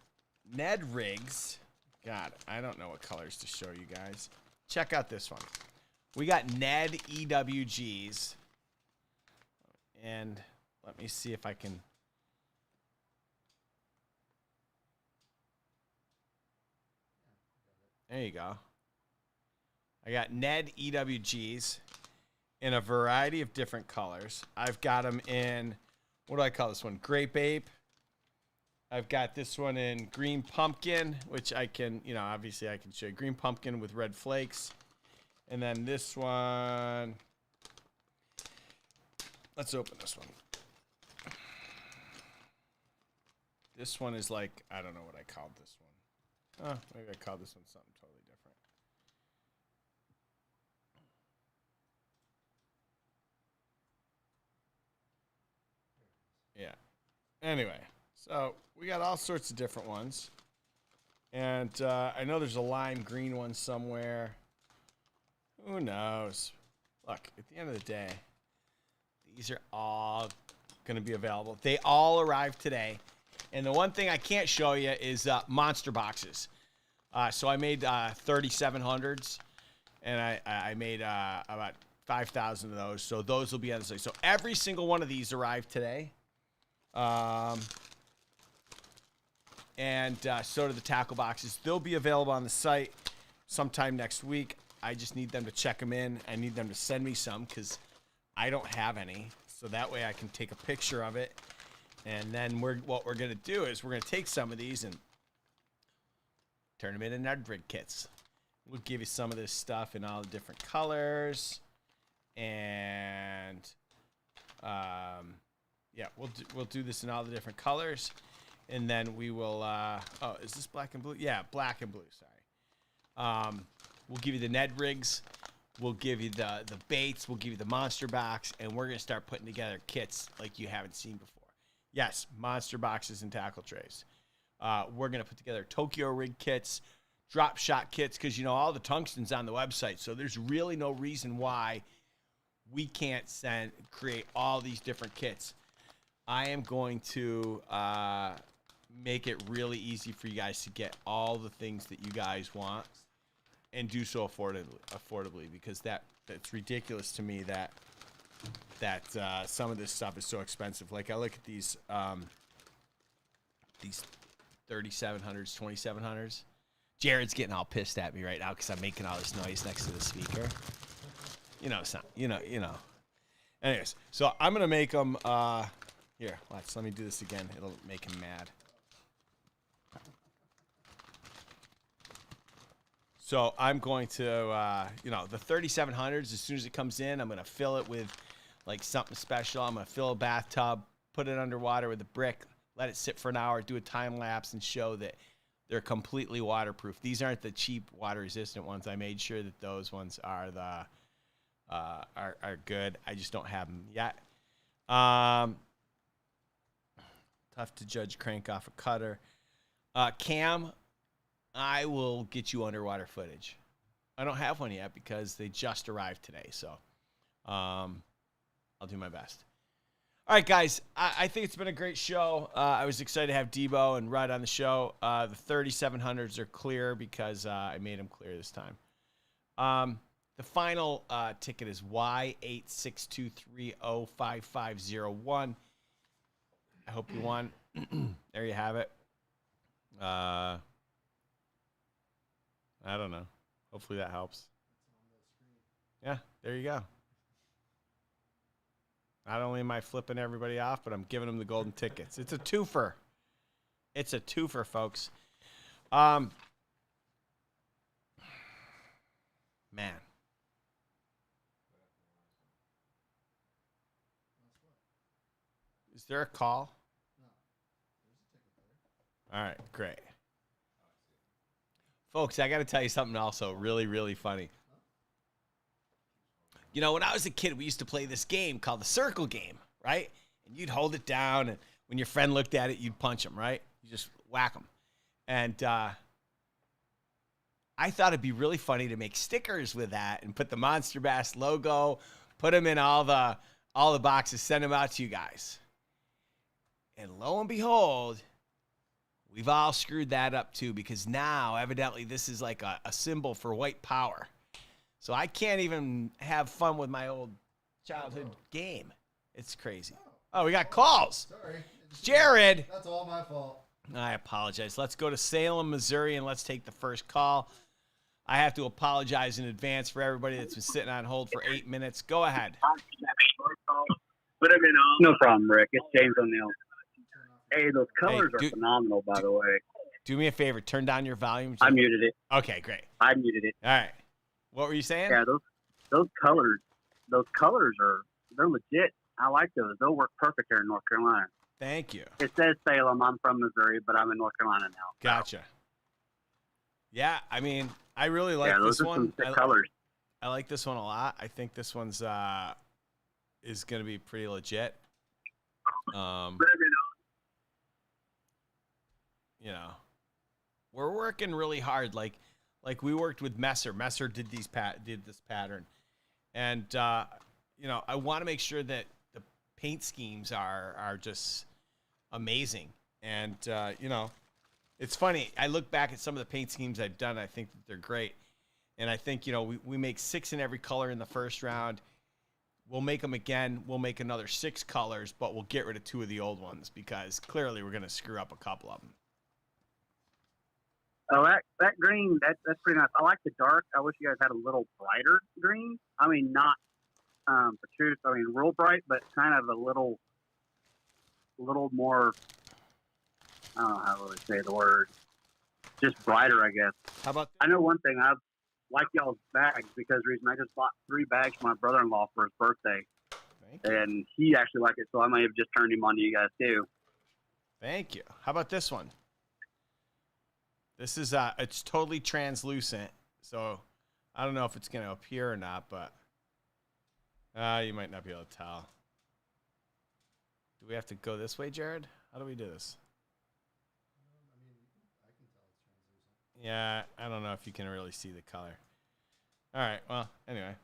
Ned rigs. God, I don't know what colors to show you guys. Check out this one. We got Ned EWGs. And let me see if I can... There you go. I got Ned EWGs in a variety of different colors. I've got them in, what do I call this one? Grape Ape. I've got this one in green pumpkin, which I can, you know, obviously I can show you. Green pumpkin with red flakes. And then this one, let's open this one. This one is like, I don't know what I called this one. Oh, maybe I called this one something totally different. Yeah. Anyway, so we got all sorts of different ones. And I know there's a lime green one somewhere. Who knows? Look, at the end of the day, these are all going to be available. They all arrived today. And the one thing I can't show you is monster boxes. So I made 3700s, and I made about 5,000 of those. So those will be on the site. So every single one of these arrived today. And so do the tackle boxes. They'll be available on the site sometime next week. I just need them to check them in. I need them to send me some because I don't have any. So that way I can take a picture of it. And then what we're going to do is we're going to take some of these and turn them into Nerd Rig kits. We'll give you some of this stuff in all the different colors. And yeah, we'll do this in all the different colors. And then we will, oh, is this black and blue? Yeah, black and blue, sorry. We'll give you the Ned rigs. We'll give you the baits. We'll give you the monster box. And we're going to start putting together kits like you haven't seen before. Yes, monster boxes and tackle trays. We're going to put together Tokyo rig kits, drop shot kits, because, you know, all the tungsten's on the website. So there's really no reason why we can't create all these different kits. I am going to make it really easy for you guys to get all the things that you guys want and do so affordably, because that's ridiculous to me that some of this stuff is so expensive. Like, I look at these 3700s, 2700s. Jared's getting all pissed at me right now because I'm making all this noise next to the speaker. You know, it's not, you know. Anyways, so I'm gonna make them. Here, let me do this again. It'll make him mad. So I'm going to, you know, the 3700s, as soon as it comes in, I'm going to fill it with, like, something special. I'm going to fill a bathtub, put it underwater with a brick, let it sit for an hour, do a time lapse, and show that they're completely waterproof. These aren't the cheap water-resistant ones. I made sure that those ones are are good. I just don't have them yet. Tough to judge crank off a cutter. Cam, I will get you underwater footage. I don't have one yet because they just arrived today. So I'll do my best. All right, guys. I think it's been a great show. I was excited to have Deebo and Rudd on the show. The 3700s are clear because I made them clear this time. The final ticket is Y8623055501. I hope you won. There you have it. I don't know. Hopefully that helps. Yeah, there you go. Not only am I flipping everybody off, but I'm giving them the golden tickets. It's a twofer. It's a twofer, folks. Man. Is there a call? All right, great. Folks, I got to tell you something also really, really funny. You know, when I was a kid, we used to play this game called the circle game, right? And you'd hold it down, and when your friend looked at it, you'd punch him, right? You just whack him. And I thought it'd be really funny to make stickers with that and put the Monster Bass logo, put them in all the boxes, send them out to you guys. And lo and behold, we've all screwed that up too, because now evidently this is like a symbol for white power. So I can't even have fun with my old childhood game. It's crazy. Oh, we got calls. Sorry. Jared. That's all my fault. I apologize. Let's go to Salem, Missouri, and let's take the first call. I have to apologize in advance for everybody that's been sitting on hold for 8 minutes. Go ahead. No problem, Rick. It's James O'Neill. Hey, those colors are phenomenal, by the way. Do me a favor. Turn down your volume. I muted it. Okay, great. I muted it. All right. What were you saying? Yeah, those colors they're legit. I like those. They'll work perfect here in North Carolina. Thank you. It says Salem. I'm from Missouri, but I'm in North Carolina now. Gotcha. Yeah, I mean, I really like those this are one. Some sick colors. I like this one a lot. I think this one's is going to be pretty legit. You know, we're working really hard. Like we worked with Messer. Messer did this pattern, and you know, I want to make sure that the paint schemes are just amazing. And you know, it's funny. I look back at some of the paint schemes I've done. I think that they're great, and I think, you know, we make 6 in every color in the first round. We'll make them again. We'll make another 6 colors, but we'll get rid of 2 of the old ones because clearly we're going to screw up a couple of them. Oh, that green, that's pretty nice. I like the dark. I wish you guys had a little brighter green. I mean, not patriotic, I mean, real bright, but kind of a little more, I don't know how to really say the word, just brighter, I guess. How about I know one thing, I like y'all's bags because the reason I just bought 3 bags for my brother-in-law for his birthday. And he actually liked it, so I may have just turned him on to you guys too. Thank you. How about this one? This is it's totally translucent, so I don't know if it's going to appear or not, but you might not be able to tell. Do we have to go this way, Jared? How do we do this? I mean, I can tell it's translucent. Yeah, I don't know if you can really see the color. All right, well, anyway.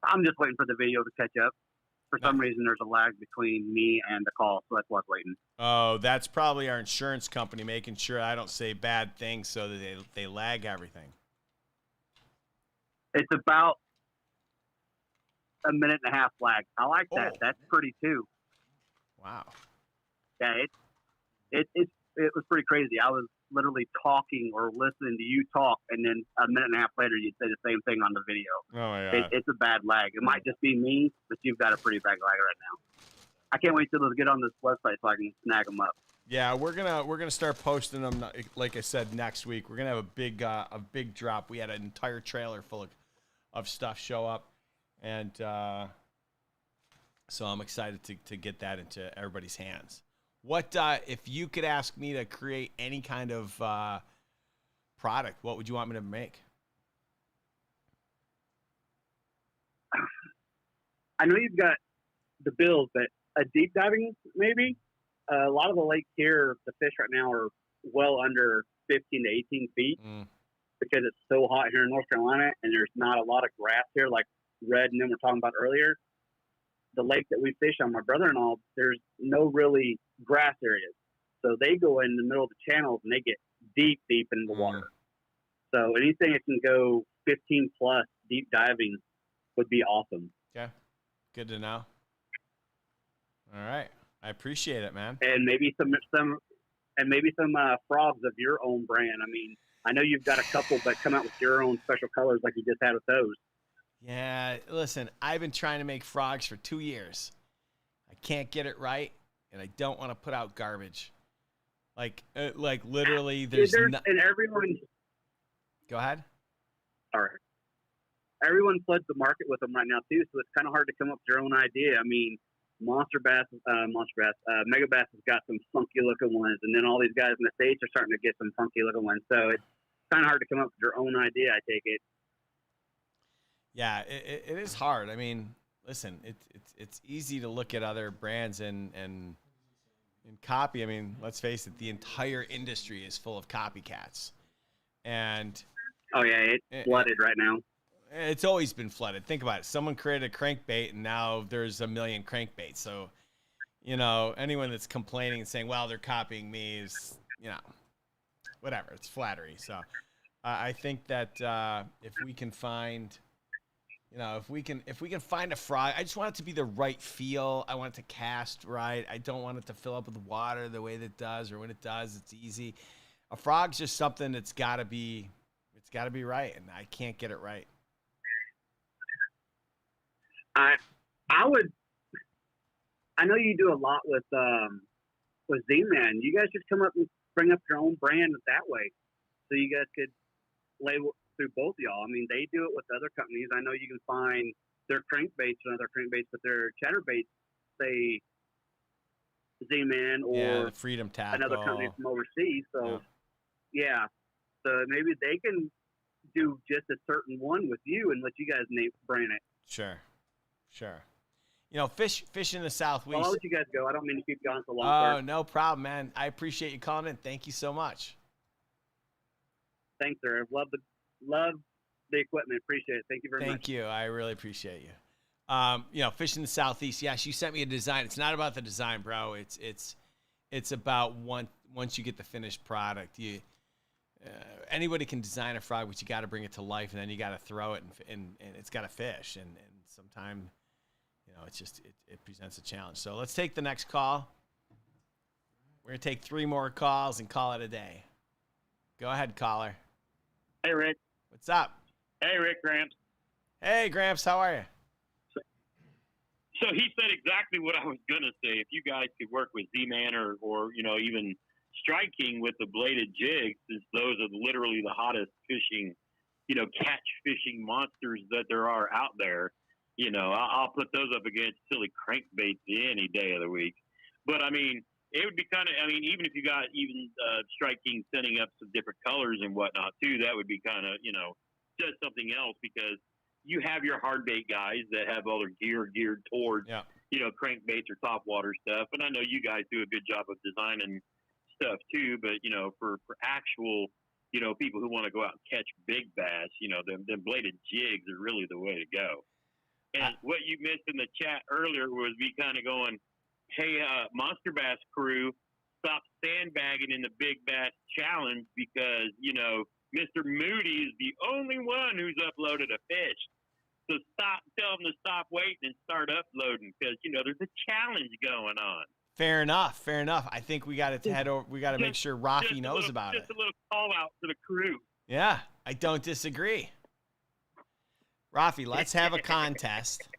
I'm just waiting for the video to catch up. For some reason, there's a lag between me and the call, so that's why I was waiting. Oh, that's probably our insurance company making sure I don't say bad things so that they lag everything. It's about a 1.5 minute lag. I like that. Oh. That's pretty too. Wow. Yeah, it was pretty crazy. I was literally talking or listening to you talk, and then a 1.5 minutes later, you'd say the same thing on the video. Oh my God. It's a bad lag. It might just be me, but you've got a pretty bad lag right now. I can't wait till those get on this website so I can snag them up. Yeah, we're gonna start posting them. Like I said, next week we're gonna have a big drop. We had an entire trailer full of stuff show up, and so I'm excited to get that into everybody's hands. What if you could ask me to create any kind of product? What would you want me to make? I know you've got the bills, but a deep diving maybe. A lot of the lakes here, the fish right now are well under 15 to 18 feet. because it's so hot here in North Carolina and there's not a lot of grass here, like Red and them were talking about earlier. The lake that we fish on, my brother-in-law, there's no really grass areas. So they go in the middle of the channels and they get deep, deep in the water. So anything that can go 15 plus deep diving would be awesome. Okay. Good to know. All right. I appreciate it, man. And maybe some frogs of your own brand. I mean, I know you've got a couple, but come out with your own special colors like you just had with those. Yeah, listen, I've been trying to make frogs for 2 years. I can't get it right, and I don't want to put out garbage. Like literally, there's and everyone. Go ahead. All right. Everyone floods the market with them right now too, so it's kind of hard to come up with your own idea. I mean, Mega Bass has got some funky looking ones, and then all these guys in the States are starting to get some funky looking ones. So it's kind of hard to come up with your own idea. I take it. Yeah, it is hard. I mean, listen, it's easy to look at other brands and copy. I mean, let's face it, the entire industry is full of copycats. And oh yeah, it's flooded right now. It's always been flooded. Think about it. Someone created a crankbait, and now there's a million crankbaits. So, anyone that's complaining and saying, well, they're copying me is, whatever. It's flattery. So I think that if we can find... if we can find a frog, I just want it to be the right feel. I want it to cast right. I don't want it to fill up with water the way that it does, or when it does, it's easy. A frog's just something that's got to be right, and I can't get it right. I know you do a lot with Z-Man. You guys just come up and bring up your own brand that way, so you guys could label through both of y'all. I mean, they do it with other companies. I know you can find their crankbaits and other crankbaits, but their chatterbaits say Z-Man or the Freedom Tackle, another company from overseas. So so maybe they can do just a certain one with you and let you guys brand it. Sure. Fish in the South. I'll let you guys go. I don't mean to keep going so long. Oh, no problem, man. I appreciate you calling in. Thank you so much. Thanks, sir. Love the equipment. Appreciate it. Thank you very much. Thank you. I really appreciate you. Fish in the Southeast. Yeah, she sent me a design. It's not about the design, bro. It's about once you get the finished product. Anybody can design a frog, but you got to bring it to life, and then you got to throw it, and it's got to fish. And sometimes, it presents a challenge. So let's take the next call. We're gonna take 3 more calls and call it a day. Go ahead, caller. Hey, Rick. What's up? Hey, Rick, Gramps. Hey, Gramps, how are you? So he said exactly what I was going to say. If you guys could work with Z-Man or even Strike King with the bladed jigs, since those are literally the hottest fishing, catch fishing monsters that there are out there, I'll put those up against silly crankbaits any day of the week. But, I mean, it would be kind of, even if you got Strike King sending up some different colors and whatnot, too, that would be kind of, just something else, because you have your hard bait guys that have all their gear geared towards, crankbaits or topwater stuff. And I know you guys do a good job of designing stuff, too. But, for actual, people who want to go out and catch big bass, them bladed jigs are really the way to go. And what you missed in the chat earlier was me kind of going, hey, Monster Bass crew, stop sandbagging in the Big Bass Challenge because, Mr. Moody is the only one who's uploaded a fish. So tell them to stop waiting and start uploading because, there's a challenge going on. Fair enough. I think we got to head over. We got to make sure Rafi knows about it. Just a little call out to the crew. Yeah, I don't disagree. Rafi, let's have a contest.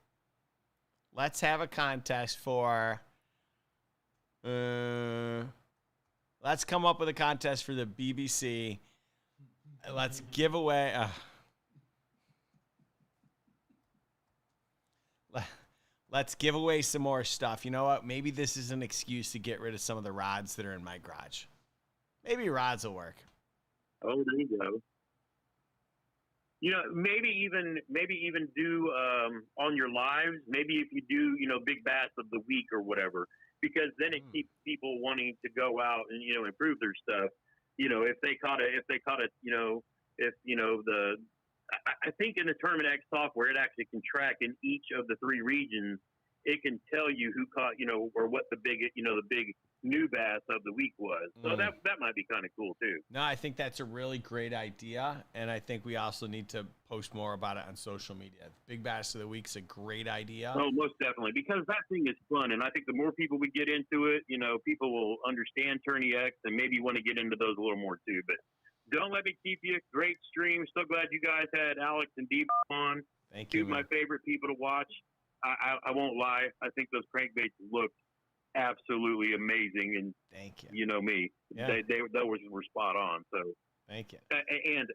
Let's have a contest for... let's come up with a contest for the BBC. Let's give away... let's give away some more stuff. You know what? Maybe this is an excuse to get rid of some of the rods that are in my garage. Maybe rods will work. Oh, there you go. Maybe even do on your lives. Maybe if you do, big bass of the week or whatever, because then it keeps people wanting to go out and improve their stuff. If they caught a if I think in the Tournament X software, it actually can track in each of the 3 regions. It can tell you who caught, or what the big new bass of the week was. So that might be kind of cool too. No, I think that's a really great idea, and I think we also need to post more about it on social media. Big Bass of the Week's a great idea. Oh, most definitely, because that thing is fun, and I think the more people we get into it, people will understand Tourney X and maybe want to get into those a little more too. But don't let me keep you. Great stream. So glad you guys had Alex and Deebo on. Thank you. Two of my favorite people to watch. I won't lie. I think those crankbaits looked absolutely amazing, and thank you. You know me, Yeah. they were spot on. So thank you. And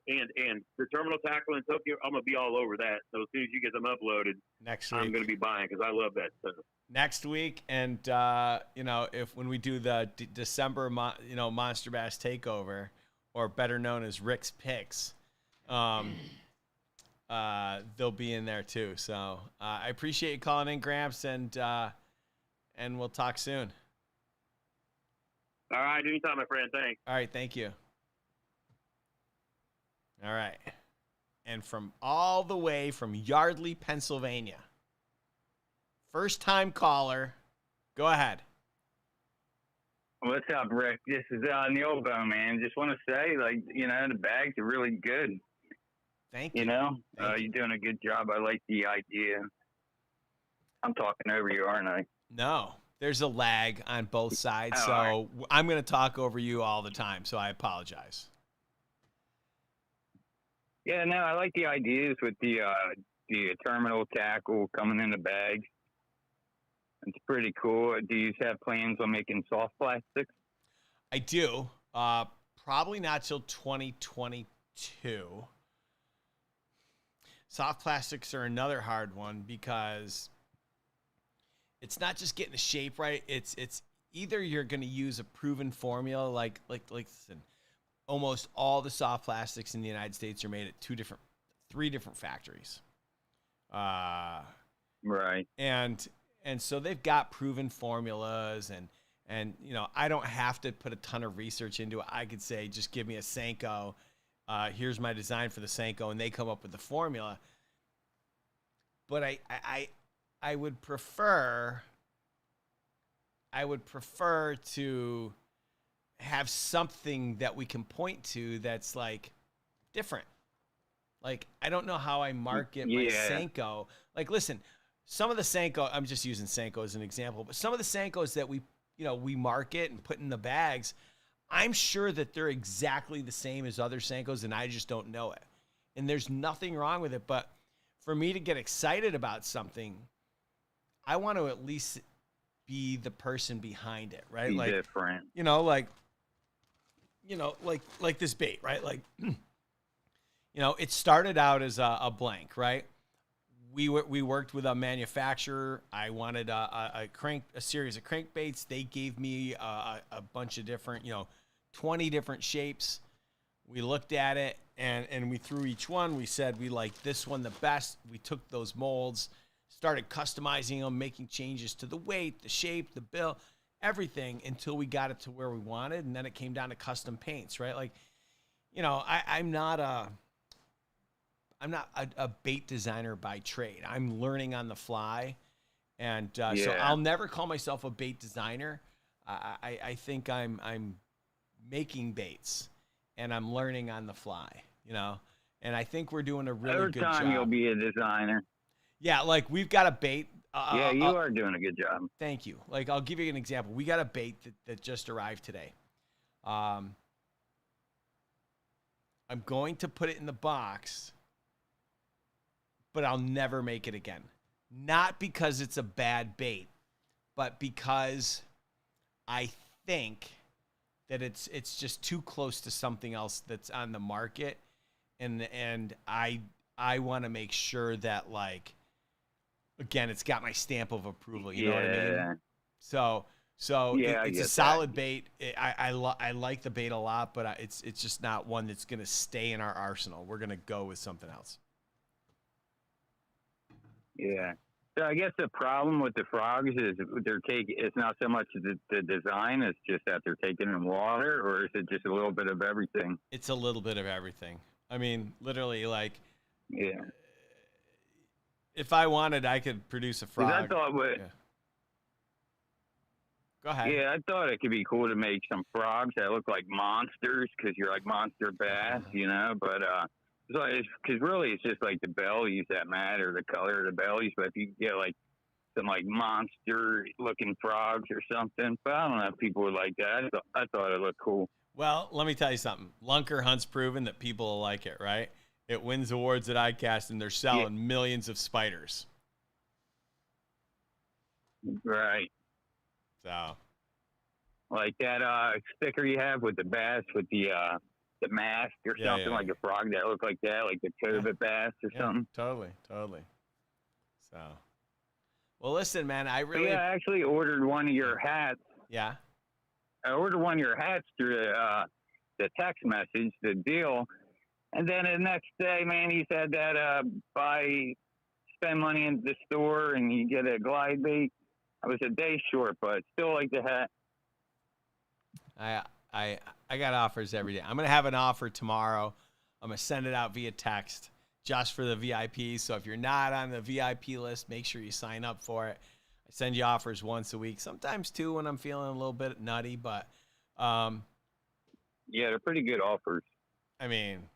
the terminal tackle in Tokyo, I'm gonna be all over that. So as soon as you get them uploaded, next week, I'm gonna be buying because I love that stuff. Next week, and when we do the December Monster Bass Takeover, or better known as Rick's Picks, they'll be in there too. So I appreciate you calling in, Gramps, and we'll talk soon. All right, anytime, my friend. Thanks. All right, thank you. All right. And from all the way from Yardley, Pennsylvania, first-time caller, go ahead. What's up, Rick? This is Neil Bow, man. Just want to say, the bags are really good. Thank you. You're doing a good job. I like the idea. I'm talking over you, aren't I? No, there's a lag on both sides, Oh, so right. I'm going to talk over you all the time, so I apologize. Yeah, no, I like the ideas with the terminal tackle coming in the bag. It's pretty cool. Do you have plans on making soft plastics? I do. Probably not till 2022. Soft plastics are another hard one because it's not just getting the shape right. It's either you're going to use a proven formula, like listen, almost all the soft plastics in the United States are made at 3 different factories. Right. And so they've got proven formulas, and I don't have to put a ton of research into it. I could say, just give me a Senko. Here's my design for the Senko, and they come up with the formula. But I would prefer to have something that we can point to that's like different. Like, I don't know how I market my Senko. Like, listen, some of the Senko, I'm just using Senko as an example, but some of the Senkos that we market and put in the bags, I'm sure that they're exactly the same as other Senkos, and I just don't know it. And there's nothing wrong with it, but for me to get excited about something, I want to at least be the person behind it, right? Be like different. Like this bait, right? Like, it started out as a blank, right? We worked with a manufacturer. I wanted a series of crankbaits. They gave me a bunch of different, 20 different shapes. We looked at it and we threw each one. We said we like this one the best. We took those molds, started customizing them, making changes to the weight, the shape, the bill, everything until we got it to where we wanted. And then it came down to custom paints, right? Like, I'm not a bait designer by trade. I'm learning on the fly. And so I'll never call myself a bait designer. I think I'm making baits and I'm learning on the fly, and I think we're doing a really good job. Over time, you'll be a designer. Yeah. Like, we've got a bait. You are doing a good job. Thank you. Like, I'll give you an example. We got a bait that just arrived today. I'm going to put it in the box, but I'll never make it again. Not because it's a bad bait, but because I think that it's just too close to something else that's on the market, and I want to make sure that, like, again, it's got my stamp of approval. You know what I mean? So it's a solid bait. I like the bait a lot, but it's just not one that's going to stay in our arsenal. We're going to go with something else. Yeah. So I guess the problem with the frogs is it's not so much the design, it's just that they're taking in water, or is it just a little bit of everything? It's a little bit of everything. I mean, literally, like, Yeah. if I wanted, I could produce a 'Cause frog. I thought, Yeah. Go ahead. yeah, I thought it could be cool to make some frogs that look like monsters because you're like monster bass, you know. But because really it's just like the bellies that matter, the color of the bellies. But if you get like some like monster looking frogs or something, but I don't know if people would like that. I thought it looked cool. Well, let me tell you something. Lunker Hunt's proven that people will like it, right? It wins awards at ICAST, and they're selling millions of spiders. Right. So, like that sticker you have with the bass with the mask or something, like a frog that looked like that, like the turbot bass or something. Totally. So, well, listen, man, I really I actually ordered one of your hats. Yeah. I ordered one of your hats through the text message, the deal, and then the next day, man, he said that spend money in the store and you get a glide bait. I was a day short, but still like the hat. I got offers every day. I'm gonna have an offer tomorrow. I'm gonna send it out via text just for the VIPs. So if you're not on the VIP list, make sure you sign up for it. I send you offers once a week, sometimes two when I'm feeling a little bit nutty, but yeah, they're pretty good offers. I mean,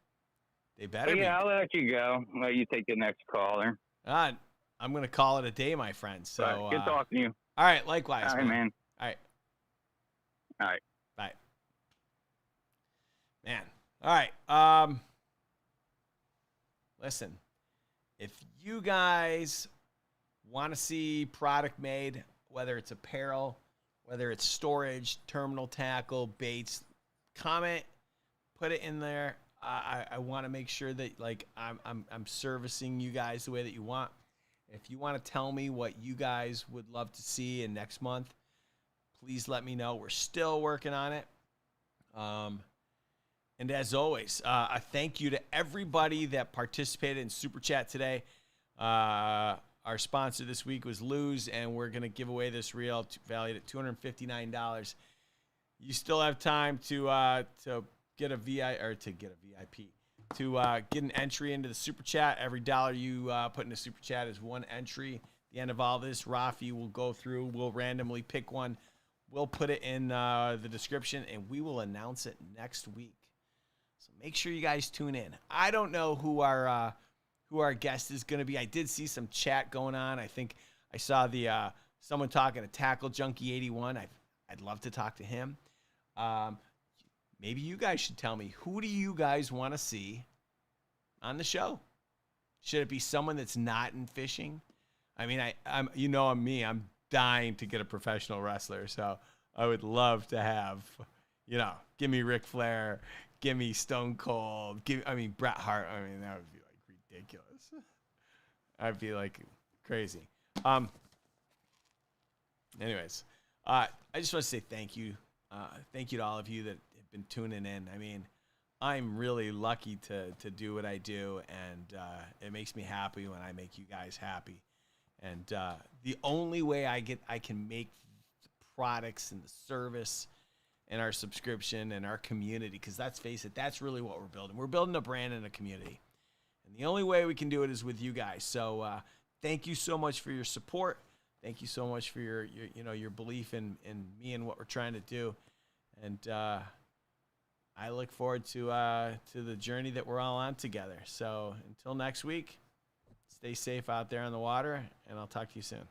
they better be. I'll let you go. Let you take the next caller. I'm gonna call it a day, my friend. So right, good talking to you. All right, likewise. All right, man. All right. All right. Bye. Man. All right. Listen, if you guys want to see product made, whether it's apparel, whether it's storage, terminal tackle, baits, comment, put it in there. I want to make sure that like I'm servicing you guys the way that you want. If you want to tell me what you guys would love to see in next month, please let me know. We're still working on it. And as always, a thank you to everybody that participated in Super Chat today. Our sponsor this week was Lose, and we're going to give away this reel valued at $259. You still have time to get a VIP, to get an entry into the Super Chat. Every dollar you put in the Super Chat is one entry. At the end of all this, Rafi will go through. We'll randomly pick one. We'll put it in the description, and we will announce it next week. So make sure you guys tune in. I don't know who our guest is going to be. I did see some chat going on. I think I saw the someone talking to Tackle Junkie 81. I'd love to talk to him. Maybe you guys should tell me, who do you guys want to see on the show? Should it be someone that's not in fishing? I mean, I'm I'm dying to get a professional wrestler, so I would love to have, give me Ric Flair, give me Stone Cold, Bret Hart. I mean, that would be like ridiculous. I'd be like crazy. Anyways, I just want to say thank you. Thank you to all of you that have been tuning in. I mean, I'm really lucky to do what I do, and it makes me happy when I make you guys happy. And the only way I can make the products and the service and our subscription and our community, because let's face it, that's really what we're building. We're building a brand and a community. And the only way we can do it is with you guys. So thank you so much for your support. Thank you so much for your belief in me and what we're trying to do. And I look forward to the journey that we're all on together. So until next week, stay safe out there on the water, and I'll talk to you soon.